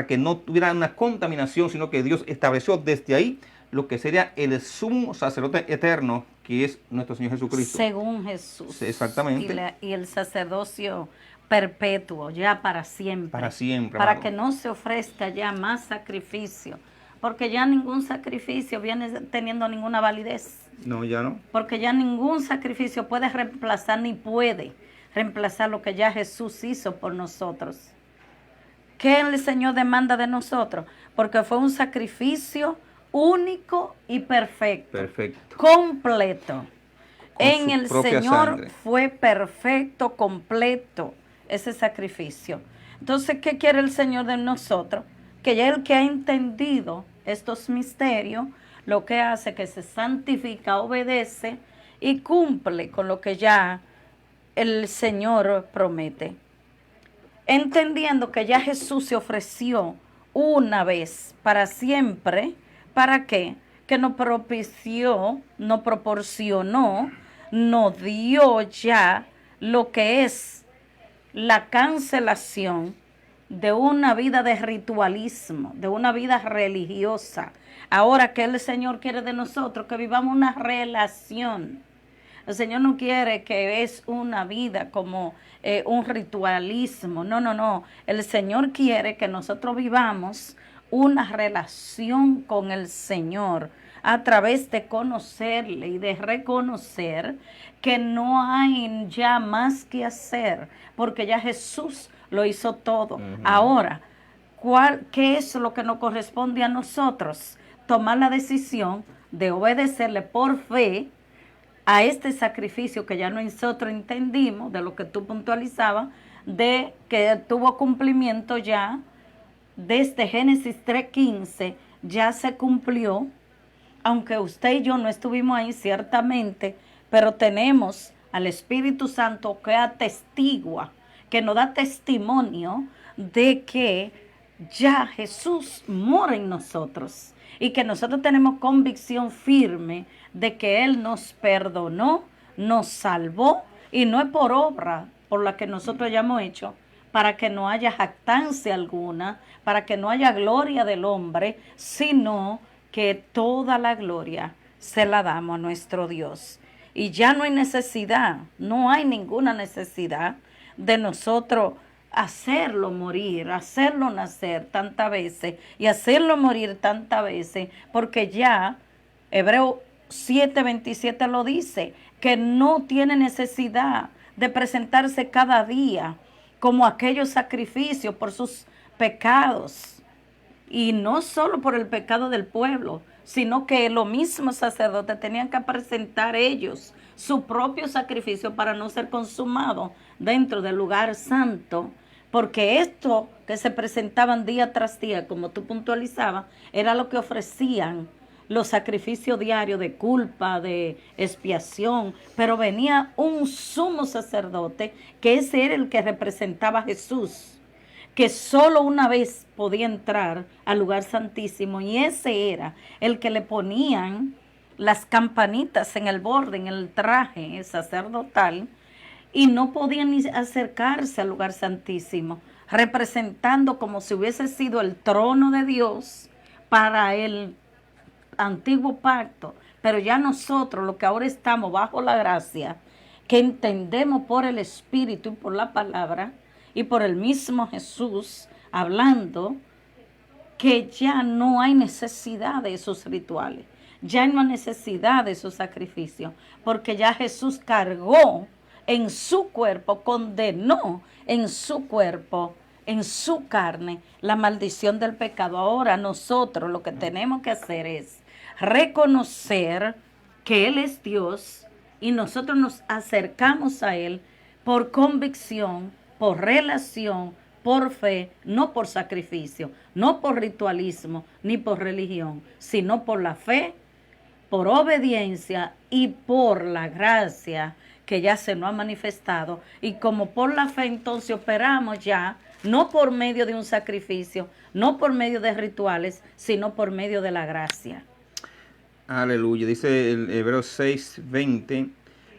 que no tuviera una contaminación, sino que Dios estableció desde ahí lo que sería el sumo sacerdote eterno, que es nuestro Señor Jesucristo. Según Jesús. Sí, exactamente. Y el sacerdocio perpetuo, ya para siempre. Para siempre, Para amado. que no se ofrezca ya más sacrificio. Porque ya ningún sacrificio viene teniendo ninguna validez. No, ya no. Porque ya ningún sacrificio puede reemplazar ni puede reemplazar lo que ya Jesús hizo por nosotros. ¿Qué el Señor demanda de nosotros? Porque fue un sacrificio único y perfecto. Perfecto. Completo. Con En su el propia Señor sangre. fue perfecto, completo ese sacrificio. Entonces, ¿qué quiere el Señor de nosotros? Que ya el que ha entendido estos misterios, lo que hace que se santifica, obedece y cumple con lo que ya el Señor promete. Entendiendo que ya Jesús se ofreció una vez para siempre, ¿para qué? Que nos propició, nos proporcionó, nos dio ya lo que es la cancelación de una vida de ritualismo, de una vida religiosa. Ahora que el Señor quiere de nosotros que vivamos una relación. El Señor no quiere que es una vida como un ritualismo. No, no, no. El Señor quiere que nosotros vivamos una relación con el Señor a través de conocerle y de reconocer que no hay ya más que hacer, porque ya Jesús lo hizo todo. Ahora, ¿qué es lo que nos corresponde a nosotros? Tomar la decisión de obedecerle por fe a este sacrificio que ya nosotros entendimos, de lo que tú puntualizabas, de que tuvo cumplimiento ya desde Génesis 3:15, ya se cumplió, aunque usted y yo no estuvimos ahí ciertamente, pero tenemos al Espíritu Santo que atestigua, que nos da testimonio de que ya Jesús mora en nosotros y que nosotros tenemos convicción firme de que Él nos perdonó, nos salvó, y no es por obra por la que nosotros hayamos hecho, para que no haya jactancia alguna, para que no haya gloria del hombre, sino que toda la gloria se la damos a nuestro Dios. Y ya no hay necesidad, no hay ninguna necesidad de nosotros hacerlo morir, hacerlo nacer tantas veces y hacerlo morir tantas veces, porque ya Hebreos 7:27 lo dice, que no tiene necesidad de presentarse cada día como aquellos sacrificios por sus pecados, y no solo por el pecado del pueblo, sino que los mismos sacerdotes tenían que presentar ellos su propio sacrificio para no ser consumado dentro del lugar santo, porque esto que se presentaban día tras día, como tú puntualizabas, era lo que ofrecían los sacrificios diarios de culpa, de expiación, pero venía un sumo sacerdote, que ese era el que representaba a Jesús, que solo una vez podía entrar al lugar santísimo, y ese era el que le ponían las campanitas en el borde, en el traje sacerdotal, y no podían ni acercarse al lugar santísimo, representando como si hubiese sido el trono de Dios para el antiguo pacto. Pero ya nosotros, los que ahora estamos bajo la gracia, que entendemos por el Espíritu y por la palabra y por el mismo Jesús hablando, que ya no hay necesidad de esos rituales, ya no hay necesidad de esos sacrificios, porque ya Jesús cargó en su cuerpo, condenó en su cuerpo, en su carne, la maldición del pecado. Ahora nosotros lo que tenemos que hacer es reconocer que Él es Dios, y nosotros nos acercamos a Él por convicción, por relación, por fe, no por sacrificio, no por ritualismo, ni por religión, sino por la fe, por obediencia y por la gracia que ya se nos ha manifestado. Y como por la fe entonces operamos ya, no por medio de un sacrificio, no por medio de rituales, sino por medio de la gracia. Aleluya. Dice el Hebreos 6:20,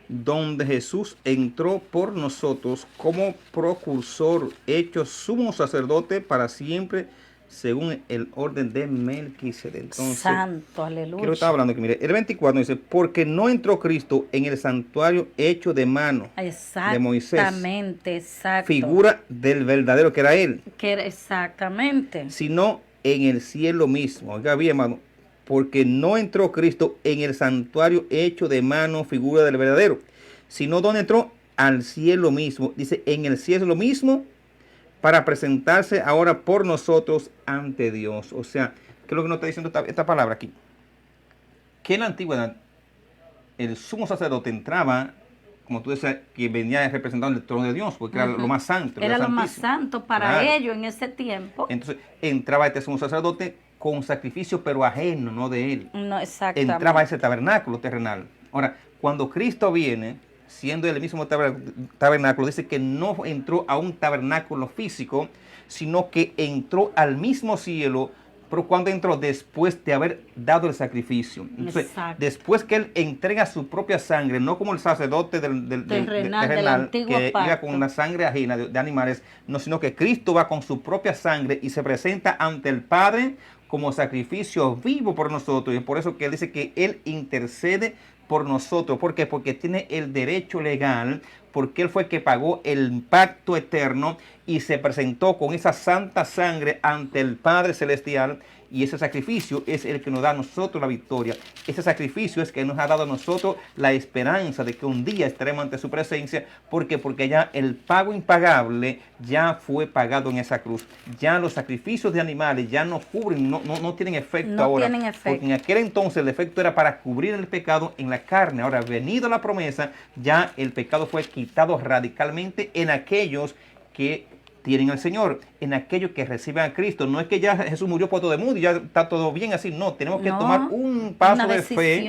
donde Jesús entró por nosotros como precursor, hecho sumo sacerdote para siempre, según el orden de Melquisedec. Entonces, santo, aleluya. Quiero estar hablando aquí, mire, el 24 dice, porque no entró Cristo en el santuario hecho de mano de Moisés. Exactamente, exacto. Figura del verdadero que era Él. Que era exactamente. Sino en el cielo mismo. Oiga bien, hermano. Porque no entró Cristo en el santuario hecho de mano, figura del verdadero, sino donde entró al cielo mismo. Dice, en el cielo mismo, para presentarse ahora por nosotros ante Dios. O sea, ¿qué es lo que nos está diciendo esta palabra aquí? Que en la antigüedad el sumo sacerdote entraba, como tú decías, que venía representando el trono de Dios, porque era lo más santo. Era lo más santo para ellos en ese tiempo. Entonces entraba este sumo sacerdote con sacrificio, pero ajeno, no de él. No, exactamente. Entraba a ese tabernáculo terrenal. Ahora, cuando Cristo viene, siendo el mismo tabernáculo, dice que no entró a un tabernáculo físico, sino que entró al mismo cielo, pero cuando entró después de haber dado el sacrificio. Entonces, después que él entrega su propia sangre, no como el sacerdote terrenal que iba con la sangre ajena de animales, no, sino que Cristo va con su propia sangre y se presenta ante el Padre como sacrificio vivo por nosotros. Y es por eso que él dice que él intercede por nosotros. ¿Por qué? Porque tiene el derecho legal, porque él fue el que pagó el pacto eterno y se presentó con esa santa sangre ante el Padre Celestial, y ese sacrificio es el que nos da a nosotros la victoria. Ese sacrificio es que nos ha dado a nosotros la esperanza de que un día estaremos ante su presencia. ¿Por qué? Porque ya el pago impagable ya fue pagado en esa cruz. Ya los sacrificios de animales ya no cubren, no tienen efecto ahora. Tienen efecto. Porque en aquel entonces el efecto era para cubrir el pecado en la carne. Ahora, venido la promesa, ya el pecado fue quitado radicalmente en aquellos que tienen al Señor, en aquellos que reciben a Cristo. No es que ya Jesús murió por todo el mundo y ya está todo bien así. No, tenemos que tomar un paso de fe,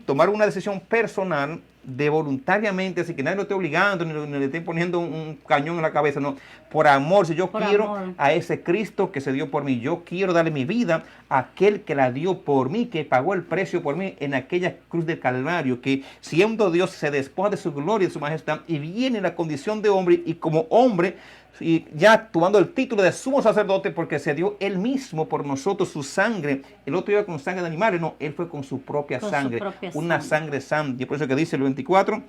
tomar una decisión personal, de voluntariamente, así que nadie lo esté obligando, ni le esté poniendo un cañón en la cabeza, no, por amor. Si yo quiero a ese Cristo que se dio por mí, yo quiero darle mi vida a aquel que la dio por mí, que pagó el precio por mí en aquella cruz del Calvario, que siendo Dios se despoja de su gloria y de su majestad y viene en la condición de hombre, y como hombre, y ya tomando el título de sumo sacerdote, porque se dio él mismo por nosotros su sangre. El otro iba con sangre de animales, no, él fue con su propia sangre, una sangre santa. Y por eso que dice el 24,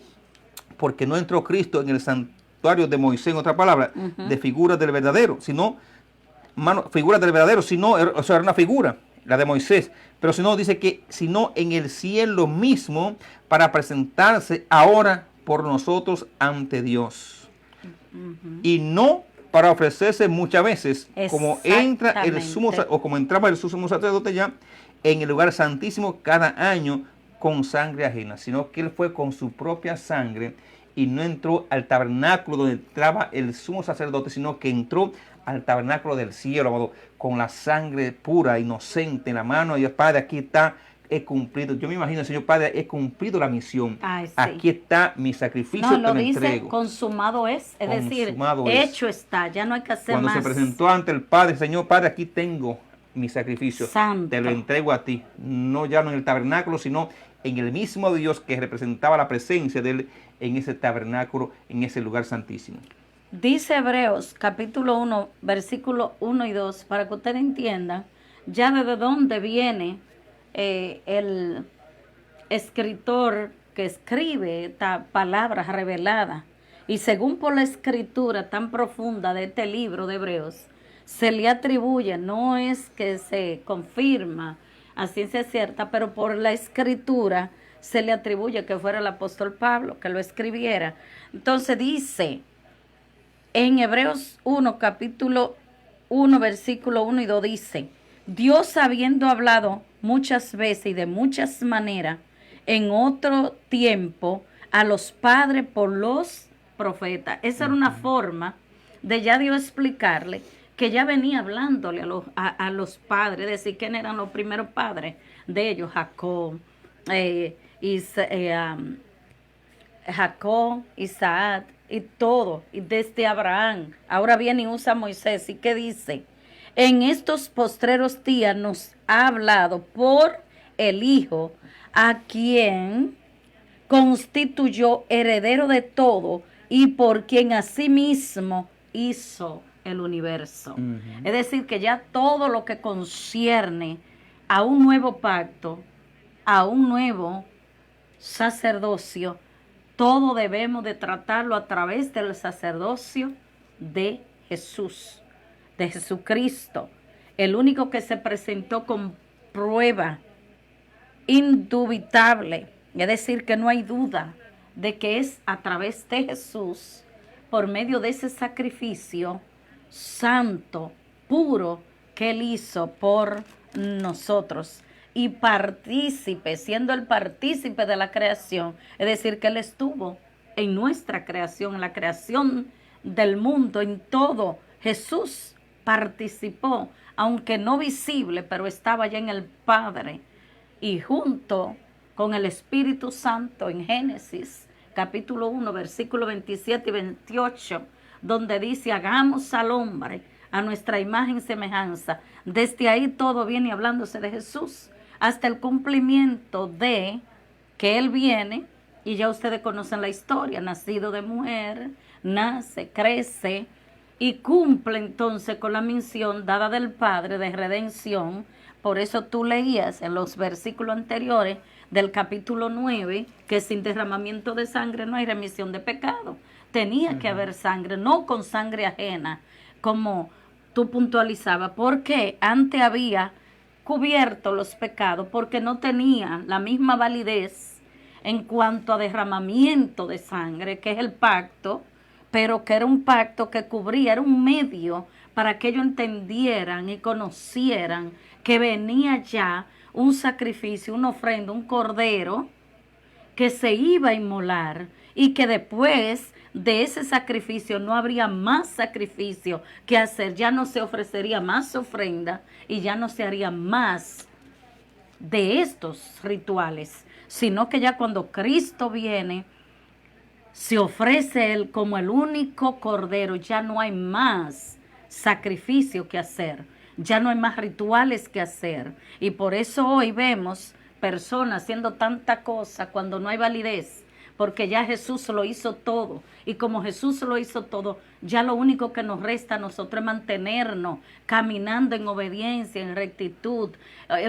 porque no entró Cristo en el santuario de Moisés, en otra palabra, de figura del verdadero, sino, figura del verdadero, sino, o sea, era una figura, la de Moisés, pero si no, dice que, sino en el cielo mismo, para presentarse ahora por nosotros ante Dios. Y no para ofrecerse muchas veces, como entra el sumo, o como entraba el sumo sacerdote ya en el lugar santísimo cada año con sangre ajena, sino que él fue con su propia sangre y no entró al tabernáculo donde entraba el sumo sacerdote, sino que entró al tabernáculo del cielo, amado, con la sangre pura, inocente en la mano, y el Padre, aquí está he cumplido. Yo me imagino, Señor Padre, he cumplido la misión. Ay, sí. Aquí está mi sacrificio, No, te lo lo dice, entrego. consumado es decir, Consumado es. hecho está, ya no hay que hacer Cuando más. se presentó ante el Padre, Señor Padre, aquí tengo mi sacrificio. Santo. Te lo entrego a ti. No ya no en el tabernáculo, sino en el mismo Dios que representaba la presencia de Él en ese tabernáculo, en ese lugar santísimo. Dice Hebreos capítulo 1, versículo 1 y 2, para que ustedes entiendan ya desde dónde viene el escritor que escribe esta palabra revelada. Y según por la escritura tan profunda de este libro de Hebreos, se le atribuye, no es que se confirma a ciencia cierta, pero por la escritura se le atribuye que fuera el apóstol Pablo, que lo escribiera. Entonces dice en Hebreos 1, capítulo 1, versículo 1 y 2 dice, Dios habiendo hablado muchas veces y de muchas maneras en otro tiempo a los padres por los profetas. Esa era una forma de ya Dios explicarle que ya venía hablándole a los padres, es decir, quién eran los primeros padres de ellos, Jacob, Isaac y todo, y desde Abraham. Ahora viene y usa a Moisés, ¿y qué dice? En estos postreros días nos ha hablado por el Hijo, a quien constituyó heredero de todo y por quien asimismo hizo el universo. Es decir, que ya todo lo que concierne a un nuevo pacto, a un nuevo sacerdocio, todo debemos de tratarlo a través del sacerdocio de Jesús, de Jesucristo, el único que se presentó con prueba indubitable, es decir, que no hay duda de que es a través de Jesús, por medio de ese sacrificio santo, puro, que Él hizo por nosotros. Y partícipe, siendo el partícipe de la creación, es decir, que Él estuvo en nuestra creación, en la creación del mundo, en todo. Jesús participó, aunque no visible, pero estaba ya en el Padre. Y junto con el Espíritu Santo en Génesis, capítulo 1, versículo 27 y 28, donde dice, hagamos al hombre a nuestra imagen y semejanza. Desde ahí todo viene hablándose de Jesús, hasta el cumplimiento de que Él viene, y ya ustedes conocen la historia, nacido de mujer, nace, crece, y cumple entonces con la misión dada del Padre de redención. Por eso tú leías en los versículos anteriores del capítulo 9 que sin derramamiento de sangre no hay remisión de pecado. Tenía que haber sangre, no con sangre ajena, como tú puntualizabas, porque antes había cubierto los pecados, porque no tenía la misma validez en cuanto a derramamiento de sangre, que es el pacto, pero que era un pacto que cubría, era un medio para que ellos entendieran y conocieran que venía ya un sacrificio, una ofrenda, un cordero que se iba a inmolar y que después de ese sacrificio no habría más sacrificio que hacer, ya no se ofrecería más ofrenda y ya no se haría más de estos rituales, sino que ya cuando Cristo viene, se ofrece Él como el único cordero, ya no hay más sacrificio que hacer, ya no hay más rituales que hacer. Y por eso hoy vemos personas haciendo tanta cosa cuando no hay validez, porque ya Jesús lo hizo todo. Y como Jesús lo hizo todo, ya lo único que nos resta a nosotros es mantenernos caminando en obediencia, en rectitud,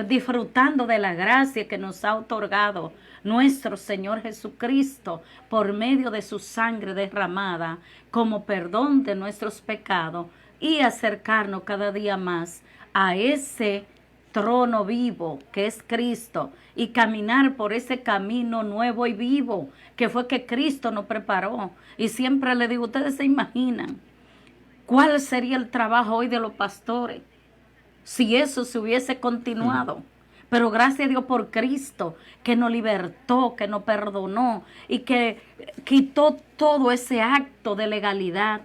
disfrutando de la gracia que nos ha otorgado nuestro Señor Jesucristo por medio de su sangre derramada como perdón de nuestros pecados, y acercarnos cada día más a ese trono vivo que es Cristo y caminar por ese camino nuevo y vivo que fue que Cristo nos preparó. Y siempre le digo, ustedes se imaginan cuál sería el trabajo hoy de los pastores si eso se hubiese continuado. Pero gracias a Dios por Cristo, que nos libertó, que nos perdonó y que quitó todo ese acto de legalidad.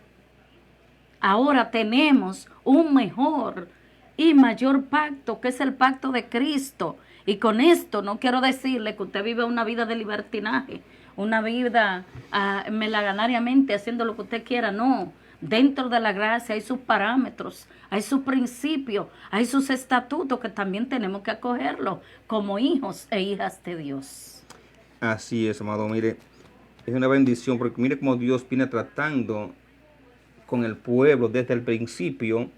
Ahora tenemos un mejor y mayor pacto, que es el pacto de Cristo. Y con esto no quiero decirle que usted vive una vida de libertinaje, una vida melaganariamente haciendo lo que usted quiera, no. Dentro de la gracia hay sus parámetros, hay sus principios, hay sus estatutos que también tenemos que acogerlos como hijos e hijas de Dios. Así es, amado. Mire, es una bendición porque mire cómo Dios viene tratando con el pueblo desde el principio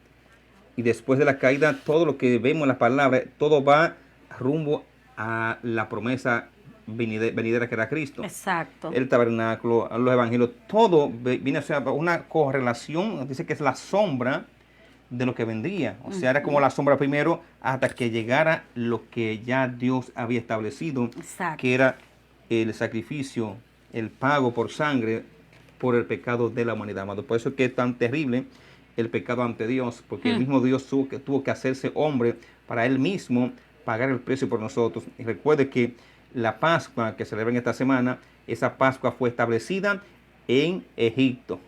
y después de la caída, todo lo que vemos en las palabras, todo va rumbo a la promesa venidera que era Cristo. Exacto. El tabernáculo, los evangelios, todo viene a ser una correlación, dice que es la sombra de lo que vendría. O sea, era como la sombra primero hasta que llegara lo que ya Dios había establecido, Exacto. que era el sacrificio, el pago por sangre por el pecado de la humanidad, amado. Por eso es que es tan terrible el pecado ante Dios, porque el mismo Dios tuvo que hacerse hombre para él mismo pagar el precio por nosotros. Y recuerde que la Pascua que celebran esta semana, esa Pascua fue establecida en Egipto.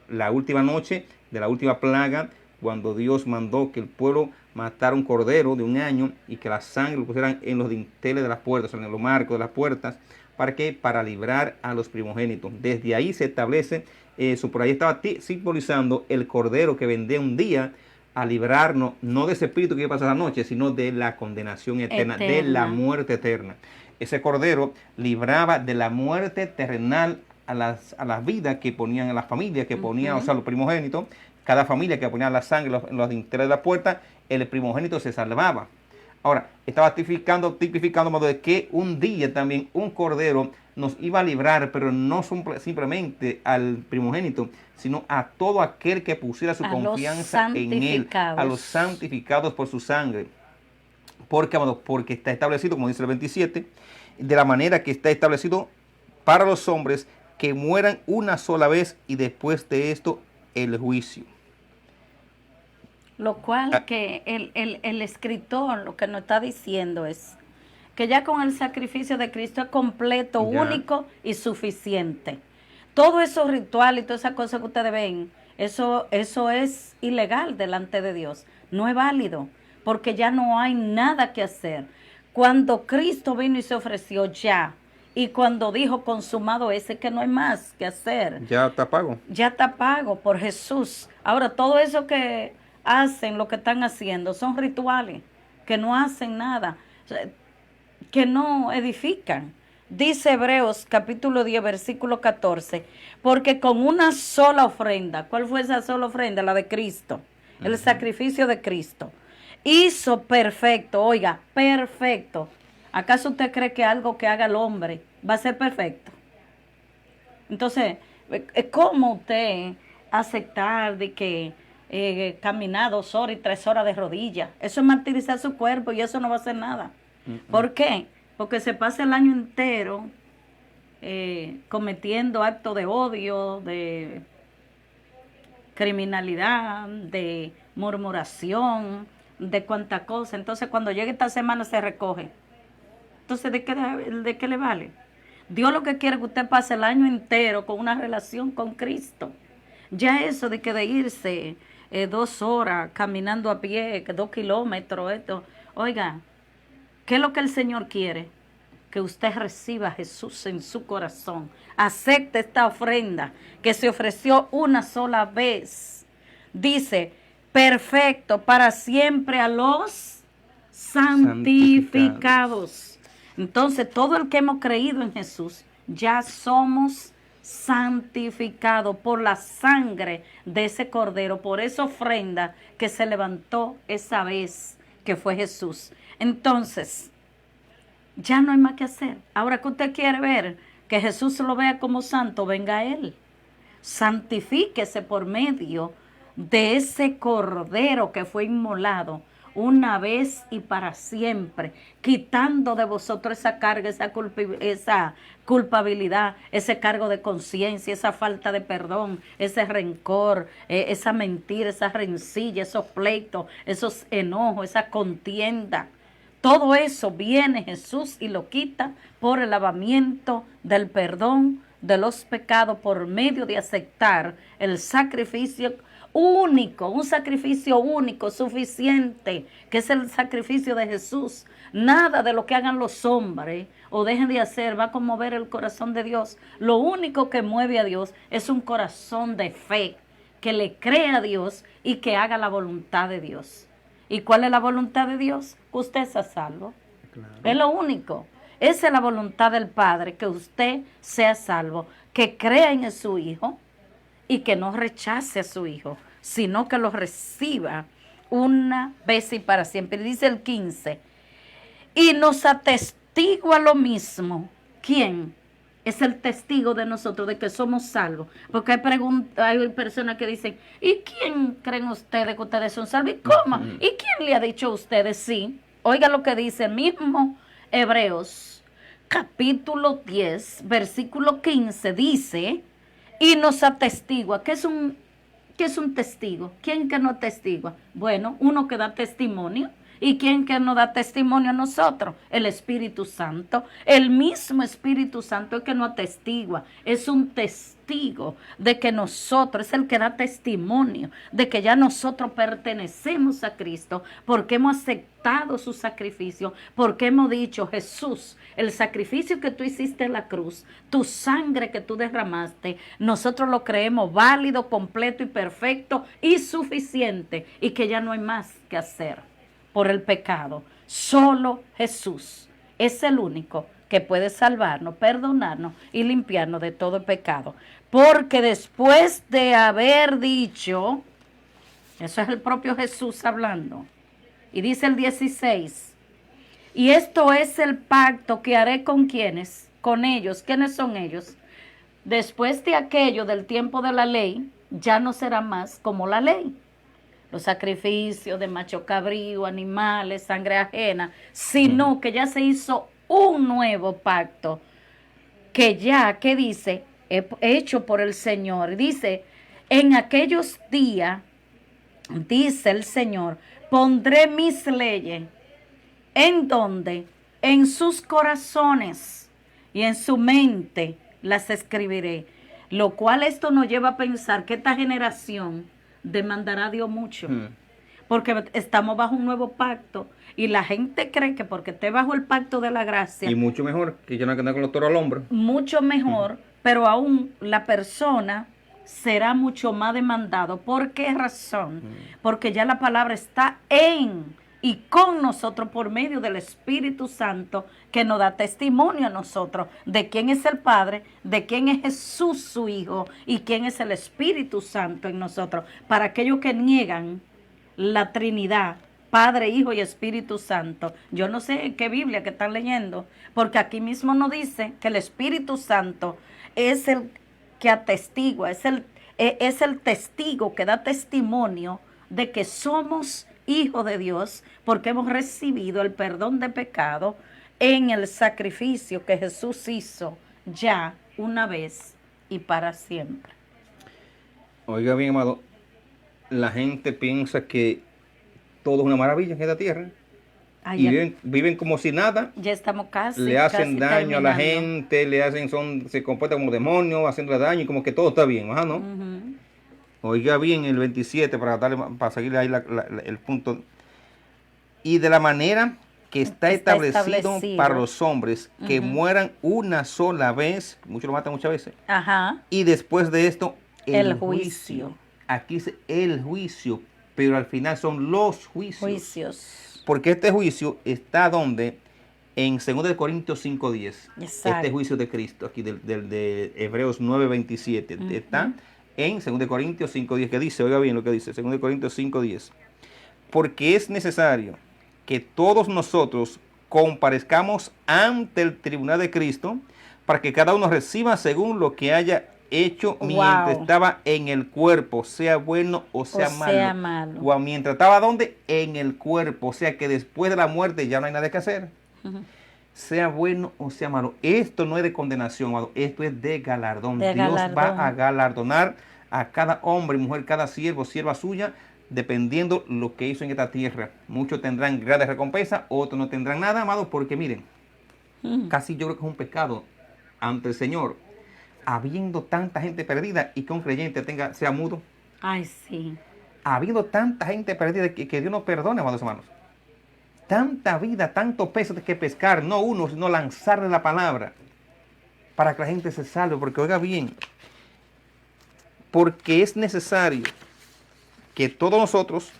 La última noche de la última plaga, cuando Dios mandó que el pueblo matara un cordero de 1 año y que la sangre lo pusieran en los dinteles de las puertas, en los marcos de las puertas. ¿Para qué? Para librar a los primogénitos. Desde ahí se establece eso. Por ahí estaba simbolizando el cordero que vendría un día a librarnos, no de ese espíritu que iba a pasar la noche, sino de la condenación eterna, de la muerte eterna. Ese cordero libraba de la muerte terrenal a las vidas que ponían en las familias, que ponían, o sea, los primogénitos. Cada familia que ponía la sangre en los dinteles de la puerta, el primogénito se salvaba. Ahora, estaba tipificando modo de que un día también un cordero nos iba a librar, pero no simplemente al primogénito, sino a todo aquel que pusiera su confianza en él, a los santificados por su sangre. Porque está establecido, como dice el 27, de la manera que está establecido para los hombres que mueran una sola vez y después de esto el juicio. Lo cual que el escritor lo que nos está diciendo es que ya con el sacrificio de Cristo es completo, único y suficiente. Todo esos rituales y todas esas cosas que ustedes ven, eso es ilegal delante de Dios. No es válido, porque ya no hay nada que hacer. Cuando Cristo vino y se ofreció ya, y cuando dijo consumado ese, que no hay más que hacer. Ya está pago. Ya está pago por Jesús. Ahora, todo eso que hacen, lo que están haciendo, son rituales que no hacen nada, que no edifican. Dice Hebreos capítulo 10, versículo 14, porque con una sola ofrenda, ¿cuál fue esa sola ofrenda? La de Cristo, el sacrificio de Cristo, hizo perfecto, oiga, perfecto. ¿Acaso usted cree que algo que haga el hombre va a ser perfecto? Entonces, ¿cómo usted aceptar de que caminar 2 horas y 3 horas de rodillas? Eso es martirizar su cuerpo y eso no va a hacer nada. ¿Por qué? Porque se pasa el año entero cometiendo actos de odio, de criminalidad, de murmuración, de cuanta cosa. Entonces, cuando llegue esta semana se recoge. Entonces, ¿de qué le vale? Dios lo que quiere es que usted pase el año entero con una relación con Cristo. Ya eso de que de irse 2 horas caminando a pie, 2 kilómetros, esto. Oiga, ¿qué es lo que el Señor quiere? Que usted reciba a Jesús en su corazón. Acepte esta ofrenda que se ofreció una sola vez. Dice, perfecto para siempre a los santificados. Entonces, todo el que hemos creído en Jesús, ya somos santificados por la sangre de ese cordero, por esa ofrenda que se levantó esa vez que fue Jesús. Entonces, ya no hay más que hacer. Ahora que usted quiere ver que Jesús lo vea como santo, venga a Él. Santifíquese por medio de ese cordero que fue inmolado una vez y para siempre, quitando de vosotros esa carga, esa culpabilidad, ese cargo de conciencia, esa falta de perdón, ese rencor, esa mentira, esa rencilla, esos pleitos, esos enojos, esa contienda. Todo eso viene Jesús y lo quita por el lavamiento del perdón de los pecados por medio de aceptar el sacrificio único, un sacrificio único, suficiente, que es el sacrificio de Jesús. Nada de lo que hagan los hombres o dejen de hacer va a conmover el corazón de Dios. Lo único que mueve a Dios es un corazón de fe, que le crea a Dios y que haga la voluntad de Dios. ¿Y cuál es la voluntad de Dios? Que usted sea salvo. Claro. Es lo único. Esa es la voluntad del Padre, que usted sea salvo, que crea en su Hijo y que no rechace a su Hijo, sino que lo reciba una vez y para siempre. Y dice el 15, y nos atestigua lo mismo. ¿Quién? Es el testigo de nosotros, de que somos salvos. Porque hay personas que dicen, ¿y quién creen ustedes que ustedes son salvos? ¿Y cómo? ¿Y quién le ha dicho a ustedes sí? Oiga lo que dice el mismo Hebreos, capítulo 10, versículo 15, dice, y nos atestigua. ¿Qué es un testigo? ¿Quién que no atestigua? Bueno, uno que da testimonio. ¿Y quién que nos da testimonio a nosotros? El Espíritu Santo. El mismo Espíritu Santo es que nos atestigua. Es un testigo de que nosotros, es el que da testimonio de que ya nosotros pertenecemos a Cristo, porque hemos aceptado su sacrificio, porque hemos dicho, Jesús, el sacrificio que tú hiciste en la cruz, tu sangre que tú derramaste, nosotros lo creemos válido, completo y perfecto y suficiente, y que ya no hay más que hacer por el pecado. Solo Jesús es el único que puede salvarnos, perdonarnos y limpiarnos de todo pecado. Porque después de haber dicho, eso es el propio Jesús hablando, y dice el 16, y esto es el pacto que haré con quienes, con ellos. ¿Quiénes son ellos? Después de aquello del tiempo de la ley, ya no será más como la ley. Los sacrificios de macho cabrío, animales, sangre ajena, sino que ya se hizo un nuevo pacto, que ya, ¿qué dice? Hecho por el Señor. Dice, en aquellos días, dice el Señor, pondré mis leyes. ¿En dónde? En sus corazones y en su mente las escribiré. Lo cual esto nos lleva a pensar que esta generación demandará a Dios mucho, porque estamos bajo un nuevo pacto y la gente cree que porque esté bajo el pacto de la gracia, Y mucho mejor que yo no andar con los toros al hombro. mucho mejor, pero aún la persona será mucho más demandado. ¿Por qué razón? Porque ya la palabra está en y con nosotros por medio del Espíritu Santo, que nos da testimonio a nosotros de quién es el Padre, de quién es Jesús su Hijo y quién es el Espíritu Santo en nosotros. Para aquellos que niegan la Trinidad, Padre, Hijo y Espíritu Santo, yo no sé en qué Biblia que están leyendo, porque aquí mismo nos dice que el Espíritu Santo es el que atestigua, es el testigo que da testimonio de que somos hijos de Dios, porque hemos recibido el perdón de pecado en el sacrificio que Jesús hizo ya una vez y para siempre. Oiga bien, amado, la gente piensa que todo es una maravilla en esta tierra. Y viven como si nada. Ya estamos casi. Le hacen casi daño a la terminando. gente, se comportan como demonios, haciendo daño y como que todo está bien. Ajá, ¿no? Oiga bien el 27 para seguir ahí el punto. Y de la manera que está establecido para los hombres que mueran una sola vez, muchos lo matan muchas veces. Ajá. Y después de esto, El juicio. Aquí dice el juicio, pero al final son los Juicios. Porque este juicio está donde en 2 Corintios 5:10. Este juicio de Cristo, aquí de Hebreos 9:27, está en 2 Corintios 5:10, que dice, oiga bien lo que dice, 2 Corintios 5:10. Porque es necesario que todos nosotros comparezcamos ante el tribunal de Cristo para que cada uno reciba según lo que haya hecho mientras estaba en el cuerpo, sea bueno o sea malo. O mientras estaba ¿dónde? En el cuerpo, o sea que después de la muerte ya no hay nada que hacer. Sea bueno o sea malo. Esto no es de condenación, amado. Esto es de galardón. Dios va a galardonar a cada hombre y mujer, cada siervo, sierva suya, dependiendo lo que hizo en esta tierra. Muchos tendrán grandes recompensas, otros no tendrán nada, amado, porque miren, casi yo creo que es un pecado ante el Señor, habiendo tanta gente perdida y que un creyente sea mudo. Ay, sí. Ha habido tanta gente perdida que Dios nos perdone, amados hermanos. Tanta vida, tanto peso de que pescar, no uno, sino lanzarle la palabra para que la gente se salve. Porque oiga bien, porque es necesario que todos nosotros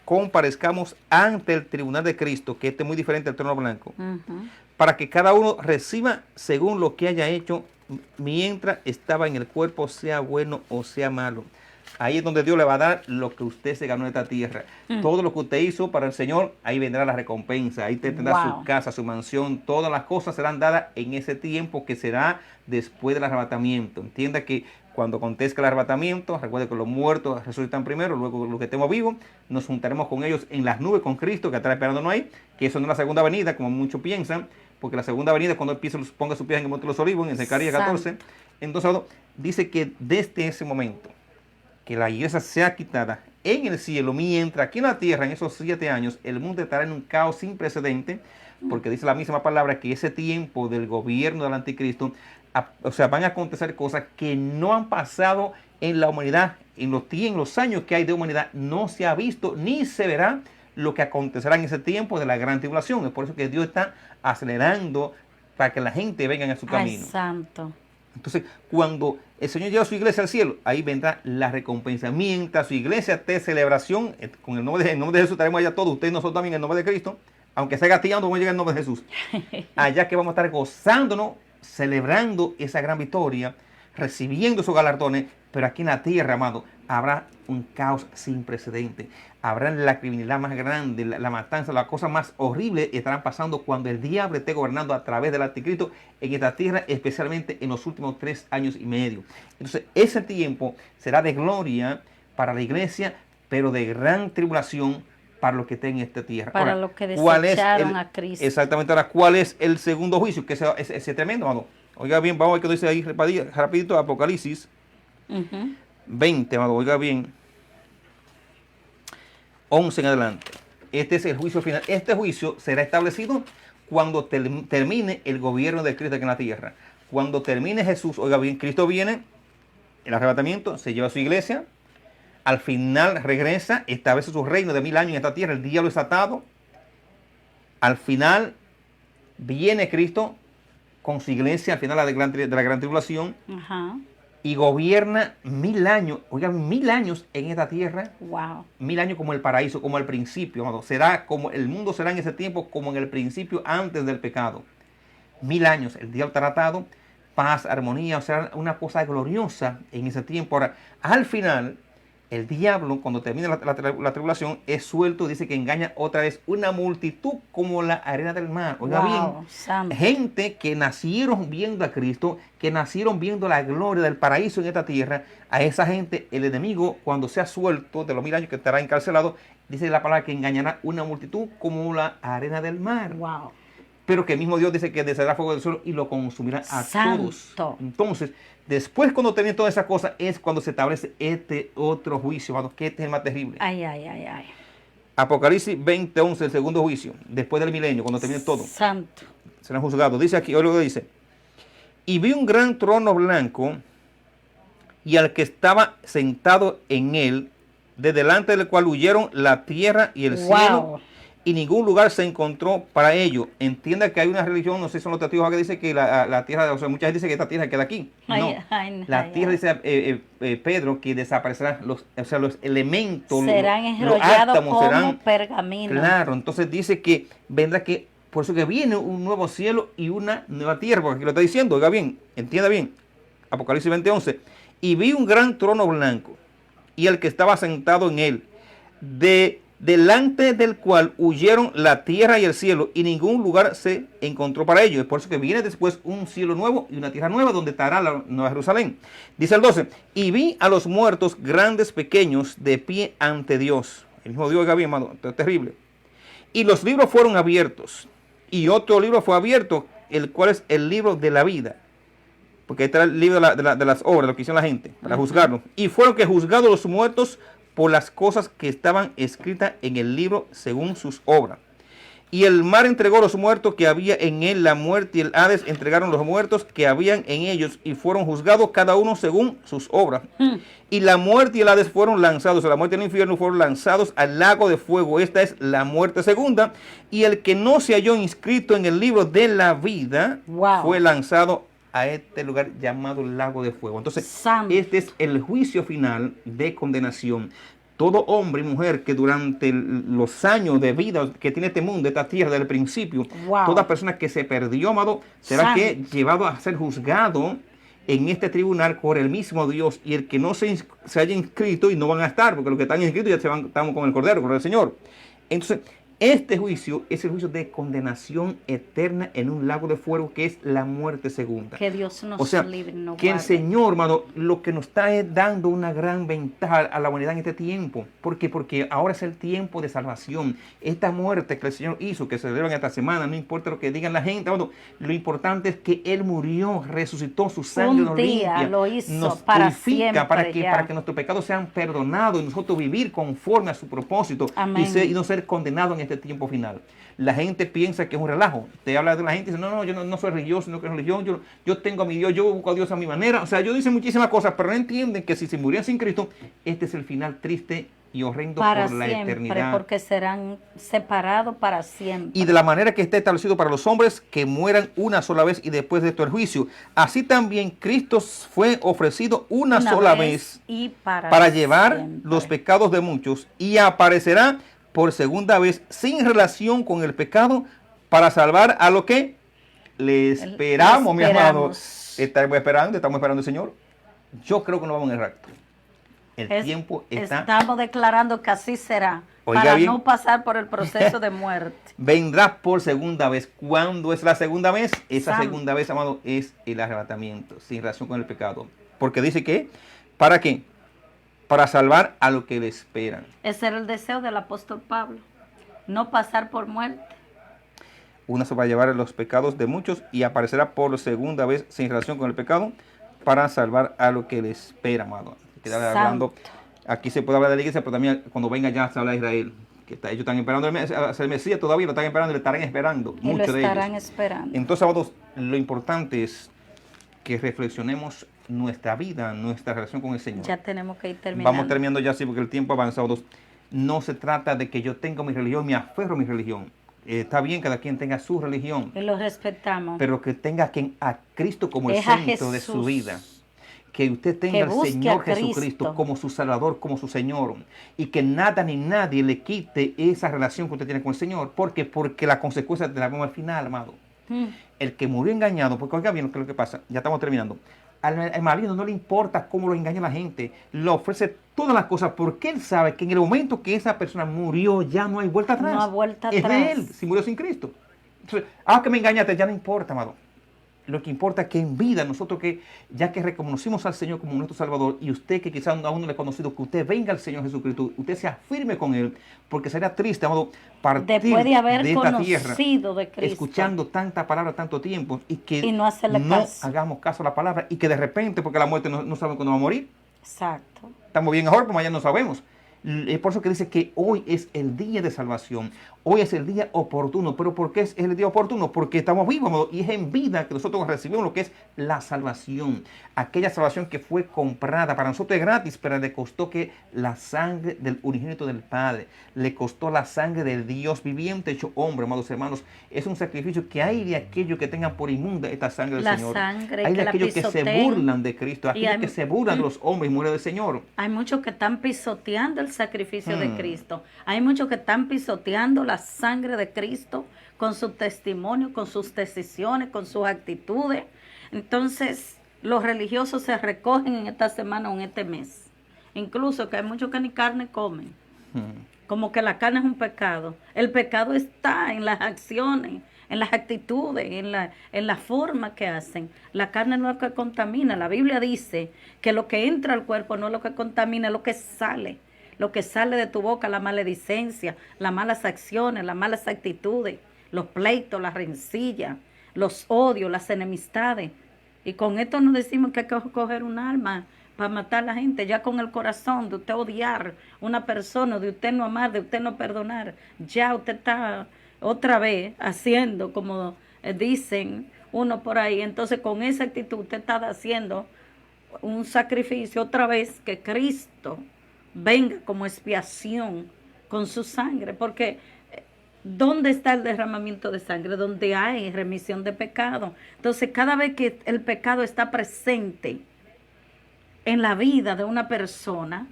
comparezcamos ante el tribunal de Cristo, que este es muy diferente al trono blanco, para que cada uno reciba según lo que haya hecho mientras estaba en el cuerpo, sea bueno o sea malo. Ahí es donde Dios le va a dar lo que usted se ganó en esta tierra. Todo lo que usted hizo para el Señor, ahí vendrá la recompensa. Ahí usted tendrá su casa, su mansión. Todas las cosas serán dadas en ese tiempo que será después del arrebatamiento. Entienda que cuando acontezca el arrebatamiento, recuerde que los muertos resucitan primero, luego los que estemos vivos, nos juntaremos con ellos en las nubes con Cristo, que estará esperándonos ahí, que eso no es la segunda venida, como muchos piensan, porque la segunda venida es cuando Él ponga sus pies en el monte de los olivos, en Zacarías 14. Entonces, dice que desde ese momento, que la iglesia sea quitada en el cielo, mientras aquí en la tierra, en esos 7 años, el mundo estará en un caos sin precedente, porque dice la misma palabra que ese tiempo del gobierno del anticristo, van a acontecer cosas que no han pasado en la humanidad, en los años que hay de humanidad, no se ha visto ni se verá lo que acontecerá en ese tiempo de la gran tribulación. Es por eso que Dios está acelerando para que la gente venga a su camino. Ay, santo. Entonces, cuando el Señor lleva a su iglesia al cielo, ahí vendrá la recompensa. Mientras su iglesia esté celebración, con el nombre de Jesús estaremos allá todos, ustedes y nosotros también en el nombre de Cristo, aunque sea gatillando, vamos a llegar en el nombre de Jesús. Allá que vamos a estar gozándonos, celebrando esa gran victoria, recibiendo esos galardones, pero aquí en la tierra, amado, habrá un caos sin precedente. Habrá la criminalidad más grande, la matanza, las cosas más horribles estarán pasando cuando el diablo esté gobernando a través del anticristo en esta tierra, especialmente en los últimos 3 años y medio. Entonces, ese tiempo será de gloria para la iglesia, pero de gran tribulación para los que estén en esta tierra. Para los que desecharon a Cristo. Exactamente. Ahora, ¿cuál es el segundo juicio? Que es tremendo, amado. Oiga bien, vamos a ver qué dice ahí rapidito, Apocalipsis 20, amado. Oiga bien. 11 en adelante. Este es el juicio final. Este juicio será establecido cuando termine el gobierno de Cristo aquí en la tierra. Cuando termine Jesús, oiga bien, Cristo viene, el arrebatamiento, se lleva a su iglesia, al final regresa, establece su reino de 1000 años en esta tierra, el diablo es atado. Al final viene Cristo con su iglesia, al final de la gran tribulación, y gobierna 1000 años, oigan, 1000 años en esta tierra. Wow. 1000 años como el paraíso, como el principio, amado. Será como el mundo será en ese tiempo, como en el principio antes del pecado. 1000 años, el diablo estará atado, paz, armonía, o sea, una cosa gloriosa en ese tiempo. Ahora, al final, el diablo, cuando termina la tribulación, es suelto, dice que engaña otra vez una multitud como la arena del mar. Oiga bien, gente que nacieron viendo a Cristo, que nacieron viendo la gloria del paraíso en esta tierra. A esa gente, el enemigo, cuando sea suelto de los 1000 años que estará encarcelado, dice la palabra que engañará una multitud como la arena del mar. Wow. Pero que el mismo Dios dice que descenderá fuego del cielo y lo consumirá a todos. Entonces, después cuando termine todas esas cosas, es cuando se establece este otro juicio, hermano, que este es el más terrible. Ay, ay, ay, ay. Apocalipsis 20:11, el segundo juicio, después del milenio, cuando termine todo. Santo. Serán juzgados. Dice aquí, hoy lo dice. Y vi un gran trono blanco y al que estaba sentado en él, de delante del cual huyeron la tierra y el cielo, y ningún lugar se encontró para ello. Entienda que hay una religión, no sé si son los testigos que dice que la tierra, o sea, mucha gente dice que esta tierra queda aquí. No, la tierra, dice Pedro, que desaparecerán los elementos, serán enrollados como pergamino. Claro, entonces dice que vendrá que, por eso que viene un nuevo cielo y una nueva tierra, porque aquí lo está diciendo, oiga bien, entienda bien. Apocalipsis 20:11. Y vi un gran trono blanco, y el que estaba sentado en él, delante del cual huyeron la tierra y el cielo, y ningún lugar se encontró para ellos. Es por eso que viene después un cielo nuevo y una tierra nueva, donde estará la Nueva Jerusalén. Dice el 12, y vi a los muertos grandes, pequeños, de pie ante Dios. El mismo Dios, oiga bien, hermano, esto es terrible. Y los libros fueron abiertos, y otro libro fue abierto, el cual es el libro de la vida. Porque ahí está el libro de las obras, lo que hicieron la gente, para juzgarlo. Y fueron que juzgados los muertos por las cosas que estaban escritas en el libro según sus obras. Y el mar entregó los muertos que había en él, la muerte y el Hades entregaron los muertos que habían en ellos, y fueron juzgados cada uno según sus obras. Y la muerte y el Hades fueron lanzados, la muerte y el infierno fueron lanzados al lago de fuego. Esta es la muerte segunda. Y el que no se halló inscrito en el libro de la vida fue lanzado a este lugar llamado el lago de fuego. Entonces, Santo. este es el juicio final de condenación. Todo hombre y mujer que durante los años de vida que tiene este mundo, esta tierra, desde el principio, toda persona que se perdió, amado, será que llevado a ser juzgado en este tribunal por el mismo Dios, y el que no se haya inscrito, y no van a estar, porque los que están inscritos ya estamos con el Cordero, con el Señor. Entonces, este juicio es el juicio de condenación eterna en un lago de fuego, que es la muerte segunda. Que Dios nos libre, no que guarde. el Señor, hermano, lo que nos está es dando una gran ventaja a la humanidad en este tiempo. ¿Por qué? Porque ahora es el tiempo de salvación. Esta muerte que el Señor hizo, que se celebran esta semana, no importa lo que digan la gente, hermano, lo importante es que Él murió, resucitó, su sangre nos limpia, lo hizo nos para purifica, para siempre que nuestros pecados sean perdonados y nosotros vivir conforme a su propósito y no ser condenados en este tiempo final. La gente piensa que es un relajo. Te habla de la gente y dice, no, yo no soy religioso, no creo en religión, yo tengo a mi Dios, yo busco a Dios a mi manera. O sea, ellos dicen muchísimas cosas, pero no entienden que si se murieran sin Cristo, este es el final triste y horrendo para por la siempre, eternidad. porque serán separados para siempre. Y de la manera que está establecido para los hombres, que mueran una sola vez y después de esto el juicio. Así también Cristo fue ofrecido una sola vez y para llevar siempre los pecados de muchos, y aparecerá por segunda vez sin relación con el pecado para salvar a lo que le esperamos, mi amado. Estamos esperando al Señor. Yo creo que no vamos en el rapto. El tiempo está. Estamos declarando que así será. Oiga para bien, no pasar por el proceso de muerte. Vendrá por segunda vez. ¿Cuándo es la segunda vez? Esa segunda vez, amado, es el arrebatamiento, sin relación con el pecado. Porque dice que, ¿para qué? Para salvar a lo que le esperan. Ese era el deseo del apóstol Pablo. No pasar por muerte. Una se va a llevar los pecados de muchos, y aparecerá por segunda vez sin relación con el pecado para salvar a lo que le espera, amado. Hablando, aquí se puede hablar de la iglesia, pero también cuando venga ya se habla de Israel. Que ellos están esperando el Mesías todavía, lo están esperando, le estarán esperando. Y muchos lo de estarán ellos. esperando. Entonces, amados, lo importante es que reflexionemos nuestra vida, nuestra relación con el Señor. Ya tenemos que ir terminando. Vamos terminando ya, sí, porque el tiempo ha avanzado. No se trata de que yo tenga mi religión, me aferro a mi religión. Está bien, cada quien tenga su religión. Y lo respetamos. Pero que tenga a Cristo como el centro de su vida. Que usted tenga al Señor Jesucristo como su Salvador, como su Señor. Y que nada ni nadie le quite esa relación que usted tiene con el Señor. ¿Por qué? Porque la consecuencia te la vemos al final, amado. El que murió engañado, porque oiga bien lo que pasa, ya estamos terminando. Al maligno no le importa cómo lo engaña la gente, le ofrece todas las cosas porque él sabe que en el momento que esa persona murió ya no hay vuelta atrás. No hay vuelta atrás. Es de él, si murió sin Cristo. Entonces, que me engañaste, ya no importa, amado. Lo que importa es que en vida nosotros, que ya que reconocimos al Señor como nuestro Salvador, y usted que quizás aún no le ha conocido, que usted venga al Señor Jesucristo, usted se afirme con Él, porque sería triste, amado, partir después de haber de esta tierra, de Cristo, escuchando tanta palabra tanto tiempo, y que no hagamos caso a la palabra, y que de repente, porque la muerte no sabe cuándo va a morir. Exacto. Estamos bien ahora, pero mañana no sabemos. Es por eso que dice que hoy es el día de salvación. Hoy es el día oportuno. ¿Pero por qué es el día oportuno? Porque estamos vivos, y es en vida que nosotros recibimos lo que es la salvación. Aquella salvación que fue comprada para nosotros es gratis, pero le costó que la sangre del unigénito del Padre, le costó la sangre del Dios viviente hecho hombre, amados hermanos. Es un sacrificio que hay de aquellos que tengan por inmunda esta sangre del Señor. Hay de aquellos que se burlan de Cristo, aquellos que se burlan de los hombres y mujeres del Señor. Hay muchos que están pisoteando el sacrificio de Cristo. Hay muchos que están pisoteando la sangre de Cristo con su testimonio, con sus decisiones, con sus actitudes. Entonces, los religiosos se recogen en esta semana o en este mes. Incluso que hay muchos que ni carne comen. Como que la carne es un pecado. El pecado está en las acciones, en las actitudes, en la forma que hacen. La carne no es lo que contamina. La Biblia dice que lo que entra al cuerpo no es lo que contamina, es lo que sale. Lo que sale de tu boca, la maledicencia, las malas acciones, las malas actitudes, los pleitos, las rencillas, los odios, las enemistades. Y con esto no decimos que hay que coger un arma para matar a la gente. Ya con el corazón de usted odiar una persona, de usted no amar, de usted no perdonar, ya usted está otra vez haciendo como dicen uno por ahí. Entonces con esa actitud usted está haciendo un sacrificio otra vez, que Cristo venga como expiación con su sangre, porque ¿dónde está el derramamiento de sangre? Donde hay remisión de pecado. Entonces cada vez que el pecado está presente en la vida de una persona,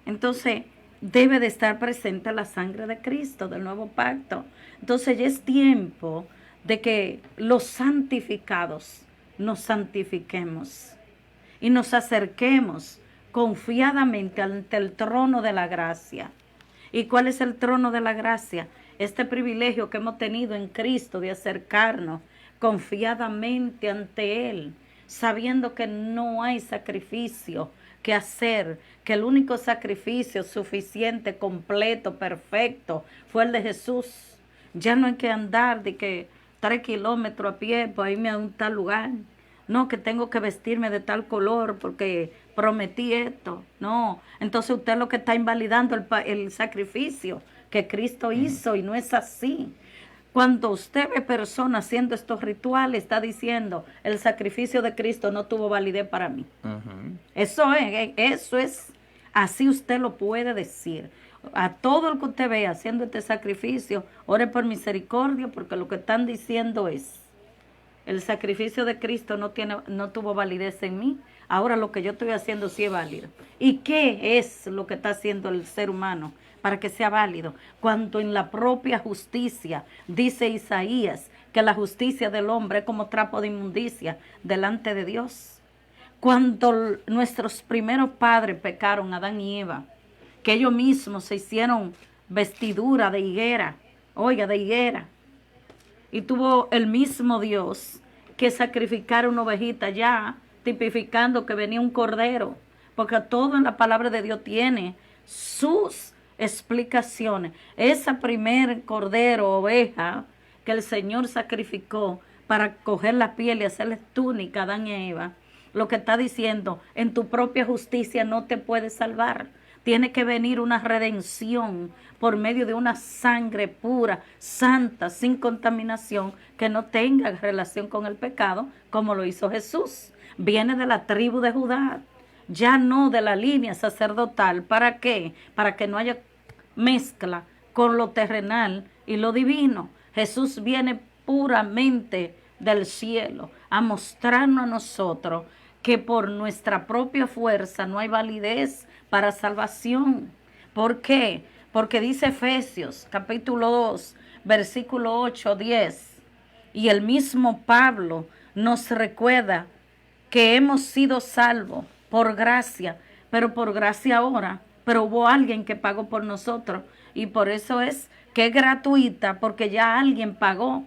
entonces debe de estar presente la sangre de Cristo, del nuevo pacto. Entonces ya es tiempo de que los santificados nos santifiquemos y nos acerquemos confiadamente ante el trono de la gracia. ¿Y cuál es el trono de la gracia? Este privilegio que hemos tenido en Cristo de acercarnos confiadamente ante Él, sabiendo que no hay sacrificio que hacer, que el único sacrificio suficiente, completo, perfecto, fue el de Jesús. Ya no hay que andar de que 3 kilómetros a pie para irme a un tal lugar. No, que tengo que vestirme de tal color porque prometí esto. No, entonces usted lo que está invalidando el sacrificio que Cristo hizo, y no es así. Cuando usted ve personas haciendo estos rituales, está diciendo, el sacrificio de Cristo no tuvo validez para mí. Eso es, así usted lo puede decir. A todo el que usted ve haciendo este sacrificio, ore por misericordia, porque lo que están diciendo es, el sacrificio de Cristo no tuvo validez en mí. Ahora lo que yo estoy haciendo sí es válido. ¿Y qué es lo que está haciendo el ser humano para que sea válido? Cuando en la propia justicia, dice Isaías, que la justicia del hombre es como trapo de inmundicia delante de Dios. Cuando nuestros primeros padres pecaron, Adán y Eva, que ellos mismos se hicieron vestidura de higuera, de higuera, y tuvo el mismo Dios que sacrificar una ovejita, ya tipificando que venía un cordero, porque todo en la palabra de Dios tiene sus explicaciones. Esa primer cordero, oveja, que el Señor sacrificó para coger la piel y hacerle túnica a Adán y a Eva, lo que está diciendo, en tu propia justicia no te puedes salvar. Tiene que venir una redención por medio de una sangre pura, santa, sin contaminación, que no tenga relación con el pecado, como lo hizo Jesús. Viene de la tribu de Judá, ya no de la línea sacerdotal. ¿Para qué? Para que no haya mezcla con lo terrenal y lo divino. Jesús viene puramente del cielo a mostrarnos a nosotros que por nuestra propia fuerza no hay validez para salvación. ¿Por qué? Porque dice Efesios capítulo 2, versículo 8, 10, y el mismo Pablo nos recuerda que hemos sido salvos por gracia, pero por gracia ahora, pero hubo alguien que pagó por nosotros, y por eso es que es gratuita, porque ya alguien pagó.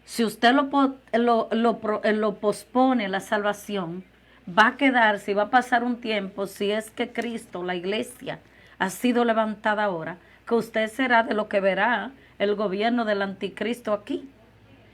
Si usted lo pospone, la salvación, va a quedarse y va a pasar un tiempo, si es que Cristo, la iglesia, ha sido levantada ahora, que usted será de lo que verá el gobierno del anticristo aquí.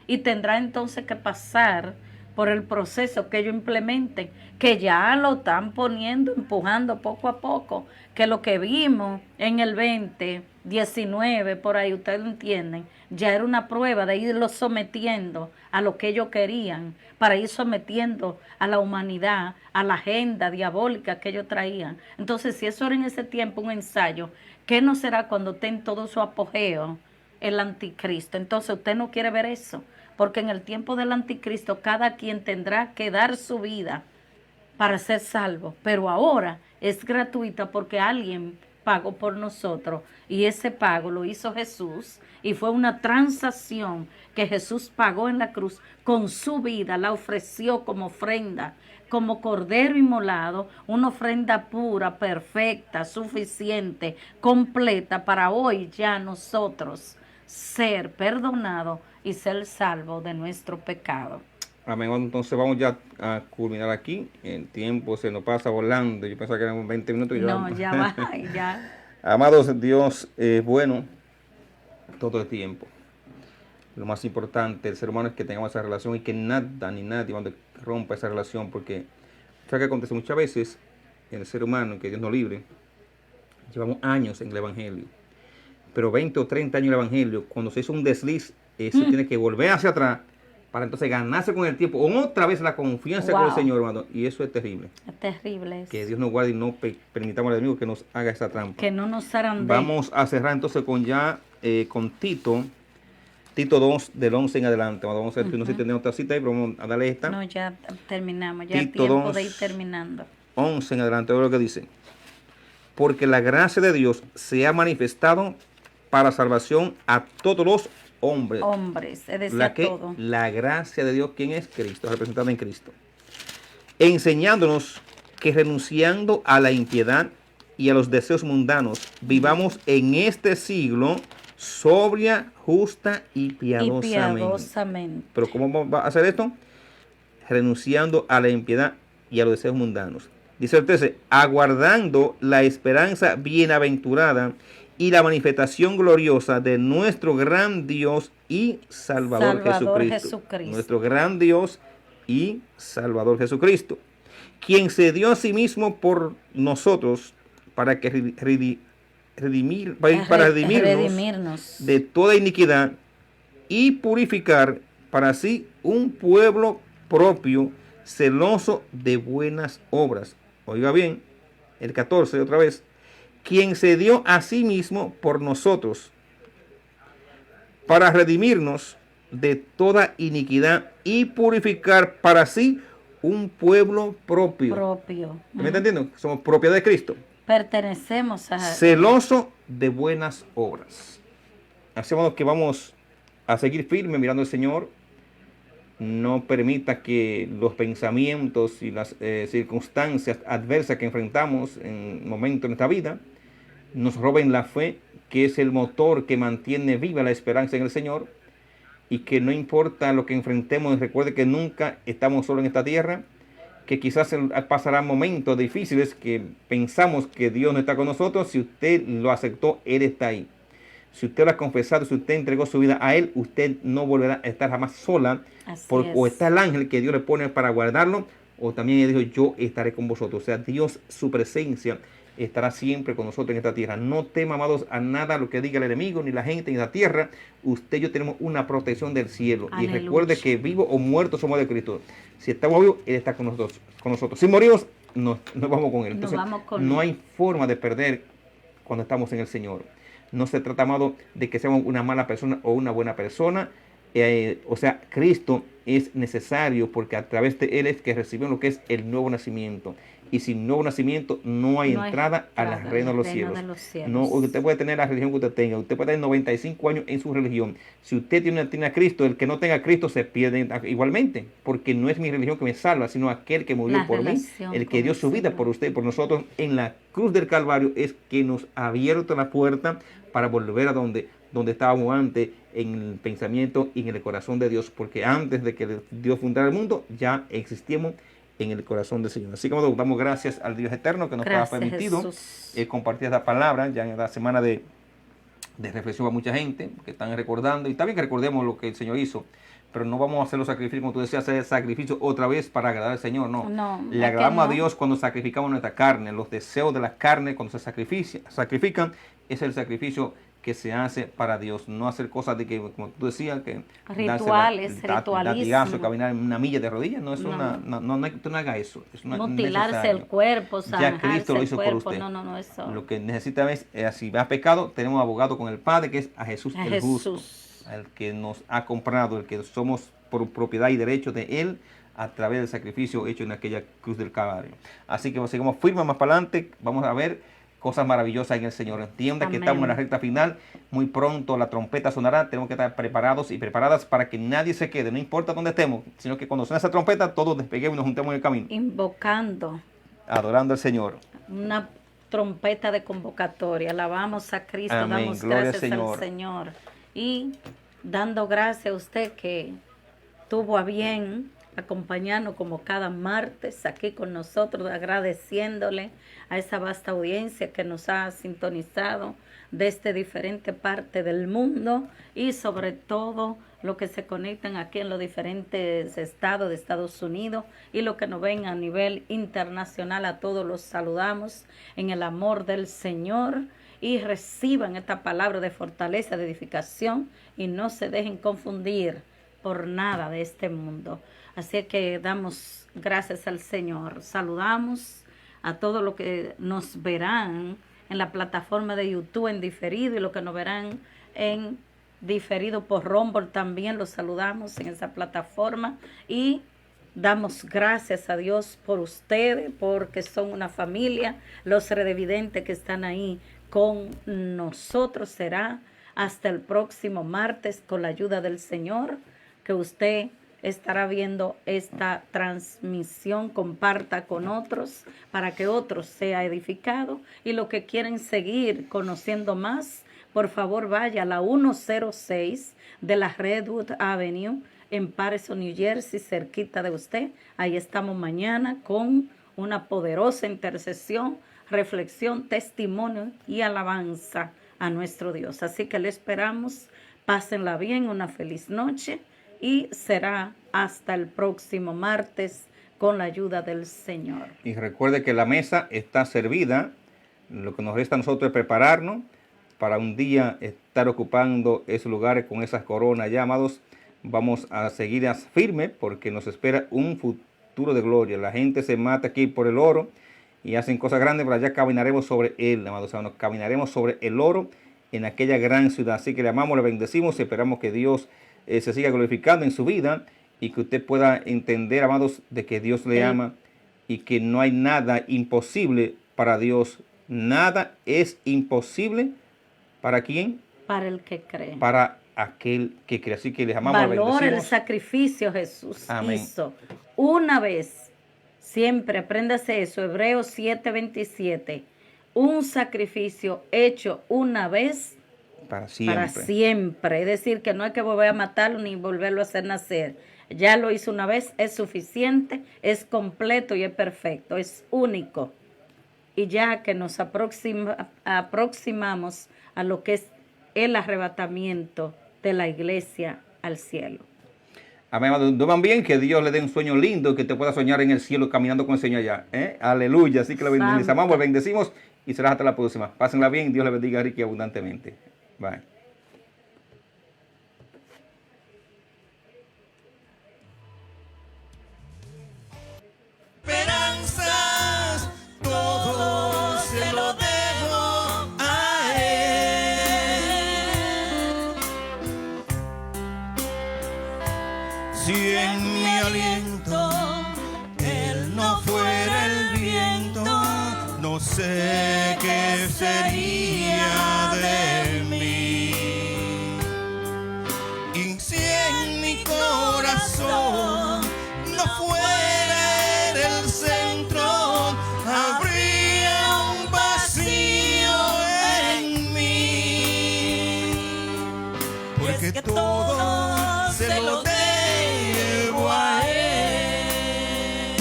Y tendrá entonces que pasar por el proceso que ellos implementen, que ya lo están poniendo, empujando poco a poco, que lo que vimos en el 2019, por ahí ustedes lo entienden, ya era una prueba de irlo sometiendo a lo que ellos querían, para ir sometiendo a la humanidad, a la agenda diabólica que ellos traían. Entonces, si eso era en ese tiempo un ensayo, ¿qué no será cuando esté en todo su apogeo el anticristo? Entonces, usted no quiere ver eso, porque en el tiempo del anticristo cada quien tendrá que dar su vida para ser salvo, pero ahora es gratuita porque alguien pagó por nosotros, y ese pago lo hizo Jesús, y fue una transacción que Jesús pagó en la cruz con su vida, la ofreció como ofrenda, como cordero inmolado, una ofrenda pura, perfecta, suficiente, completa para hoy ya nosotros ser perdonados y ser salvos de nuestro pecado. Amén. Entonces vamos ya a culminar aquí. El tiempo se nos pasa volando. Yo pensaba que eran 20 minutos. Y no, ya va, ya. Amados, Dios es bueno todo el tiempo. Lo más importante del ser humano es que tengamos esa relación y que nada ni nadie rompa esa relación, porque ¿sabes qué acontece muchas veces en el ser humano? Que Dios nos libre. Llevamos años en el Evangelio, pero 20 o 30 años el Evangelio, cuando se hizo un desliz, eso tiene que volver hacia atrás para entonces ganarse con el tiempo, o otra vez la confianza con el Señor, hermano, y eso es terrible. Es terrible eso. Que Dios nos guarde y no permitamos al enemigo que nos haga esa trampa. Que no nos harán Vamos a cerrar entonces con Tito 2, del 11 en adelante. Vamos a no sé si tenemos otra cita ahí, pero vamos a darle esta. No, ya terminamos, ya Tito tiempo 2, de ir terminando. 11 en adelante, veo lo que dice. Porque la gracia de Dios se ha manifestado para salvación a todos los hombres. Hombres, es decir, todo. La gracia de Dios, ¿quién es? Cristo, representada en Cristo. Enseñándonos que renunciando a la impiedad y a los deseos mundanos, vivamos en este siglo sobria, justa y piadosamente. Pero ¿cómo va a hacer esto? Renunciando a la impiedad y a los deseos mundanos. Dice el 13, aguardando la esperanza bienaventurada y la manifestación gloriosa de nuestro gran Dios y Salvador Jesucristo. Nuestro gran Dios y Salvador Jesucristo, quien se dio a sí mismo por nosotros para redimirnos de toda iniquidad y purificar para sí un pueblo propio, celoso de buenas obras. Oiga bien, el 14 otra vez, quien se dio a sí mismo por nosotros para redimirnos de toda iniquidad y purificar para sí un pueblo propio. ¿Me está entendiendo? Somos propiedad de Cristo. Pertenecemos a... Celoso de buenas obras. Hacemos que vamos a seguir firme mirando al Señor. No permita que los pensamientos y las circunstancias adversas que enfrentamos en momentos de nuestra vida nos roben la fe, que es el motor que mantiene viva la esperanza en el Señor, y que no importa lo que enfrentemos, recuerde que nunca estamos solos en esta tierra, que quizás pasarán momentos difíciles que pensamos que Dios no está con nosotros. Si usted lo aceptó, Él está ahí. Si usted lo ha confesado, si usted entregó su vida a Él, usted no volverá a estar jamás sola, o está el ángel que Dios le pone para guardarlo, o también Él dijo, yo estaré con vosotros. O sea, Dios, su presencia estará siempre con nosotros en esta tierra. No tema, amados, a nada lo que diga el enemigo, ni la gente en la tierra. Usted y yo tenemos una protección del cielo. Aleluya. Y recuerde que vivos o muertos somos de Cristo. Si estamos vivos, Él está con nosotros. Si morimos, nos vamos con Él. Entonces, no hay forma de perder cuando estamos en el Señor. No se trata, amado, de que seamos una mala persona o una buena persona. O sea, Cristo es necesario porque a través de Él es que recibimos lo que es el nuevo nacimiento. Y sin nuevo nacimiento no hay entrada al reino de los cielos. No, usted puede tener la religión que usted tenga. Usted puede tener 95 años en su religión. Si usted tiene a Cristo, el que no tenga a Cristo se pierde igualmente. Porque no es mi religión que me salva, sino aquel que murió por mí. El que dio su vida por usted y por nosotros en la cruz del Calvario es que nos ha abierto la puerta para volver a donde estábamos antes, en el pensamiento y en el corazón de Dios. Porque antes de que Dios fundara el mundo, ya existíamos en el corazón del Señor. Así que damos gracias al Dios eterno que nos ha permitido compartir esta palabra ya en la semana de reflexión a mucha gente que están recordando, y también que recordemos lo que el Señor hizo, pero no vamos a hacer los sacrificios, como tú decías, hacer sacrificios otra vez para agradar al Señor, no. Le agradamos a Dios cuando sacrificamos nuestra carne. Los deseos de la carne cuando se sacrifican es el sacrificio que se hace para Dios, no hacer cosas de que, como tú decías, que rituales, latigazo, caminar una milla de rodillas, no es tú no hagas eso. Es mutilarse el cuerpo, ya Cristo lo hizo por usted. No, eso. Lo que necesita es, si ha pecado, tenemos abogado con el Padre, que es a Jesús el justo, el que nos ha comprado, el que somos por propiedad y derecho de Él, a través del sacrificio hecho en aquella cruz del Calvario. Así que sigamos firmes más para adelante, vamos a ver cosas maravillosas en el Señor. Entienda que estamos en la recta final. Muy pronto la trompeta sonará. Tenemos que estar preparados y preparadas para que nadie se quede. No importa dónde estemos, sino que cuando suene esa trompeta, todos despeguemos y nos juntemos en el camino. Invocando. Adorando al Señor. Una trompeta de convocatoria. Alabamos a Cristo. Amén. Damos Gloria gracias al Señor. Y dando gracias a usted que tuvo a bien acompañarnos como cada martes aquí con nosotros, agradeciéndole a esa vasta audiencia que nos ha sintonizado desde diferentes partes del mundo, y sobre todo los que se conectan aquí en los diferentes estados de Estados Unidos y los que nos ven a nivel internacional. A todos los saludamos en el amor del Señor y reciban esta palabra de fortaleza, de edificación y no se dejen confundir por nada de este mundo. Así que damos gracias al Señor. Saludamos a todos los que nos verán en la plataforma de YouTube en diferido y los que nos verán en diferido por Rumble también. Los saludamos en esa plataforma y damos gracias a Dios por ustedes, porque son una familia. Los revidentes que están ahí con nosotros será hasta el próximo martes con la ayuda del Señor, que usted estará viendo esta transmisión, comparta con otros para que otros sea edificado, y los que quieren seguir conociendo más, por favor vaya a la 106 de la Redwood Avenue en Patterson, New Jersey, cerquita de usted. Ahí estamos mañana con una poderosa intercesión, reflexión, testimonio y alabanza a nuestro Dios. Así que le esperamos, pásenla bien, una feliz noche y será hasta el próximo martes con la ayuda del Señor. Y recuerde que la mesa está servida. Lo que nos resta a nosotros es prepararnos para un día estar ocupando esos lugares con esas coronas ya, amados. Vamos a seguir firme porque nos espera un futuro de gloria. La gente se mata aquí por el oro y hacen cosas grandes, pero allá caminaremos sobre él, amados hermanos. Caminaremos sobre el oro en aquella gran ciudad. Así que le amamos, le bendecimos y esperamos que Dios se siga glorificando en su vida y que usted pueda entender, amados, de que Dios le ama y que no hay nada imposible para Dios. Nada es imposible. ¿Para quién? Para el que cree. Para aquel que cree. Así que les amamos. Valora el sacrificio Jesús hizo una vez. Siempre apréndase eso. Hebreos 7:27. Un sacrificio hecho una vez para siempre. Para siempre. Es decir, que no hay que volver a matarlo ni volverlo a hacer nacer. Ya lo hizo una vez, es suficiente, es completo y es perfecto, es único. Y ya que nos aproximamos a lo que es el arrebatamiento de la iglesia al cielo. Amén, amados. Duerman bien, que Dios le dé un sueño lindo, que te pueda soñar en el cielo caminando con el Señor allá. Aleluya. Así que les amamos, les bendecimos y será hasta la próxima. Pásenla bien, Dios les bendiga rica y abundantemente. Bye. Esperanzas, todo se lo debo a él. Si en mi aliento él no fuera el viento, no sé qué sería de mí. Y si en mi corazón no fuera él el centro, habría un vacío en mí. Porque todo se lo debo a él.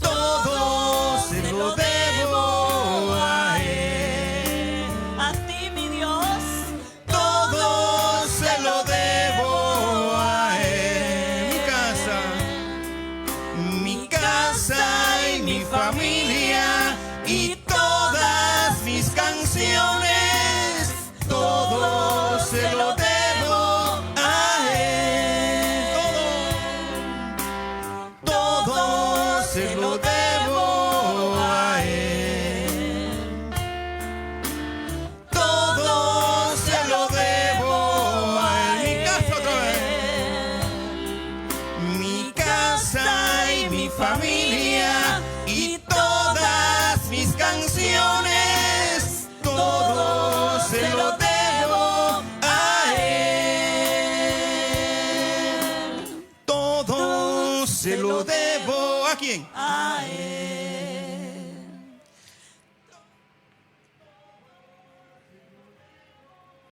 Todo se lo debo a él. A ti, mi Dios, Todo se lo debo a él. Mi casa y mi familia y todas mis canciones, todo se lo debo a él. Todo se lo debo a él. Todo se lo debo a él. Mi casa otra vez. Mi casa y mi familia y todas mis canciones, todo se lo debo a él. Todo se lo debo a quién? a él.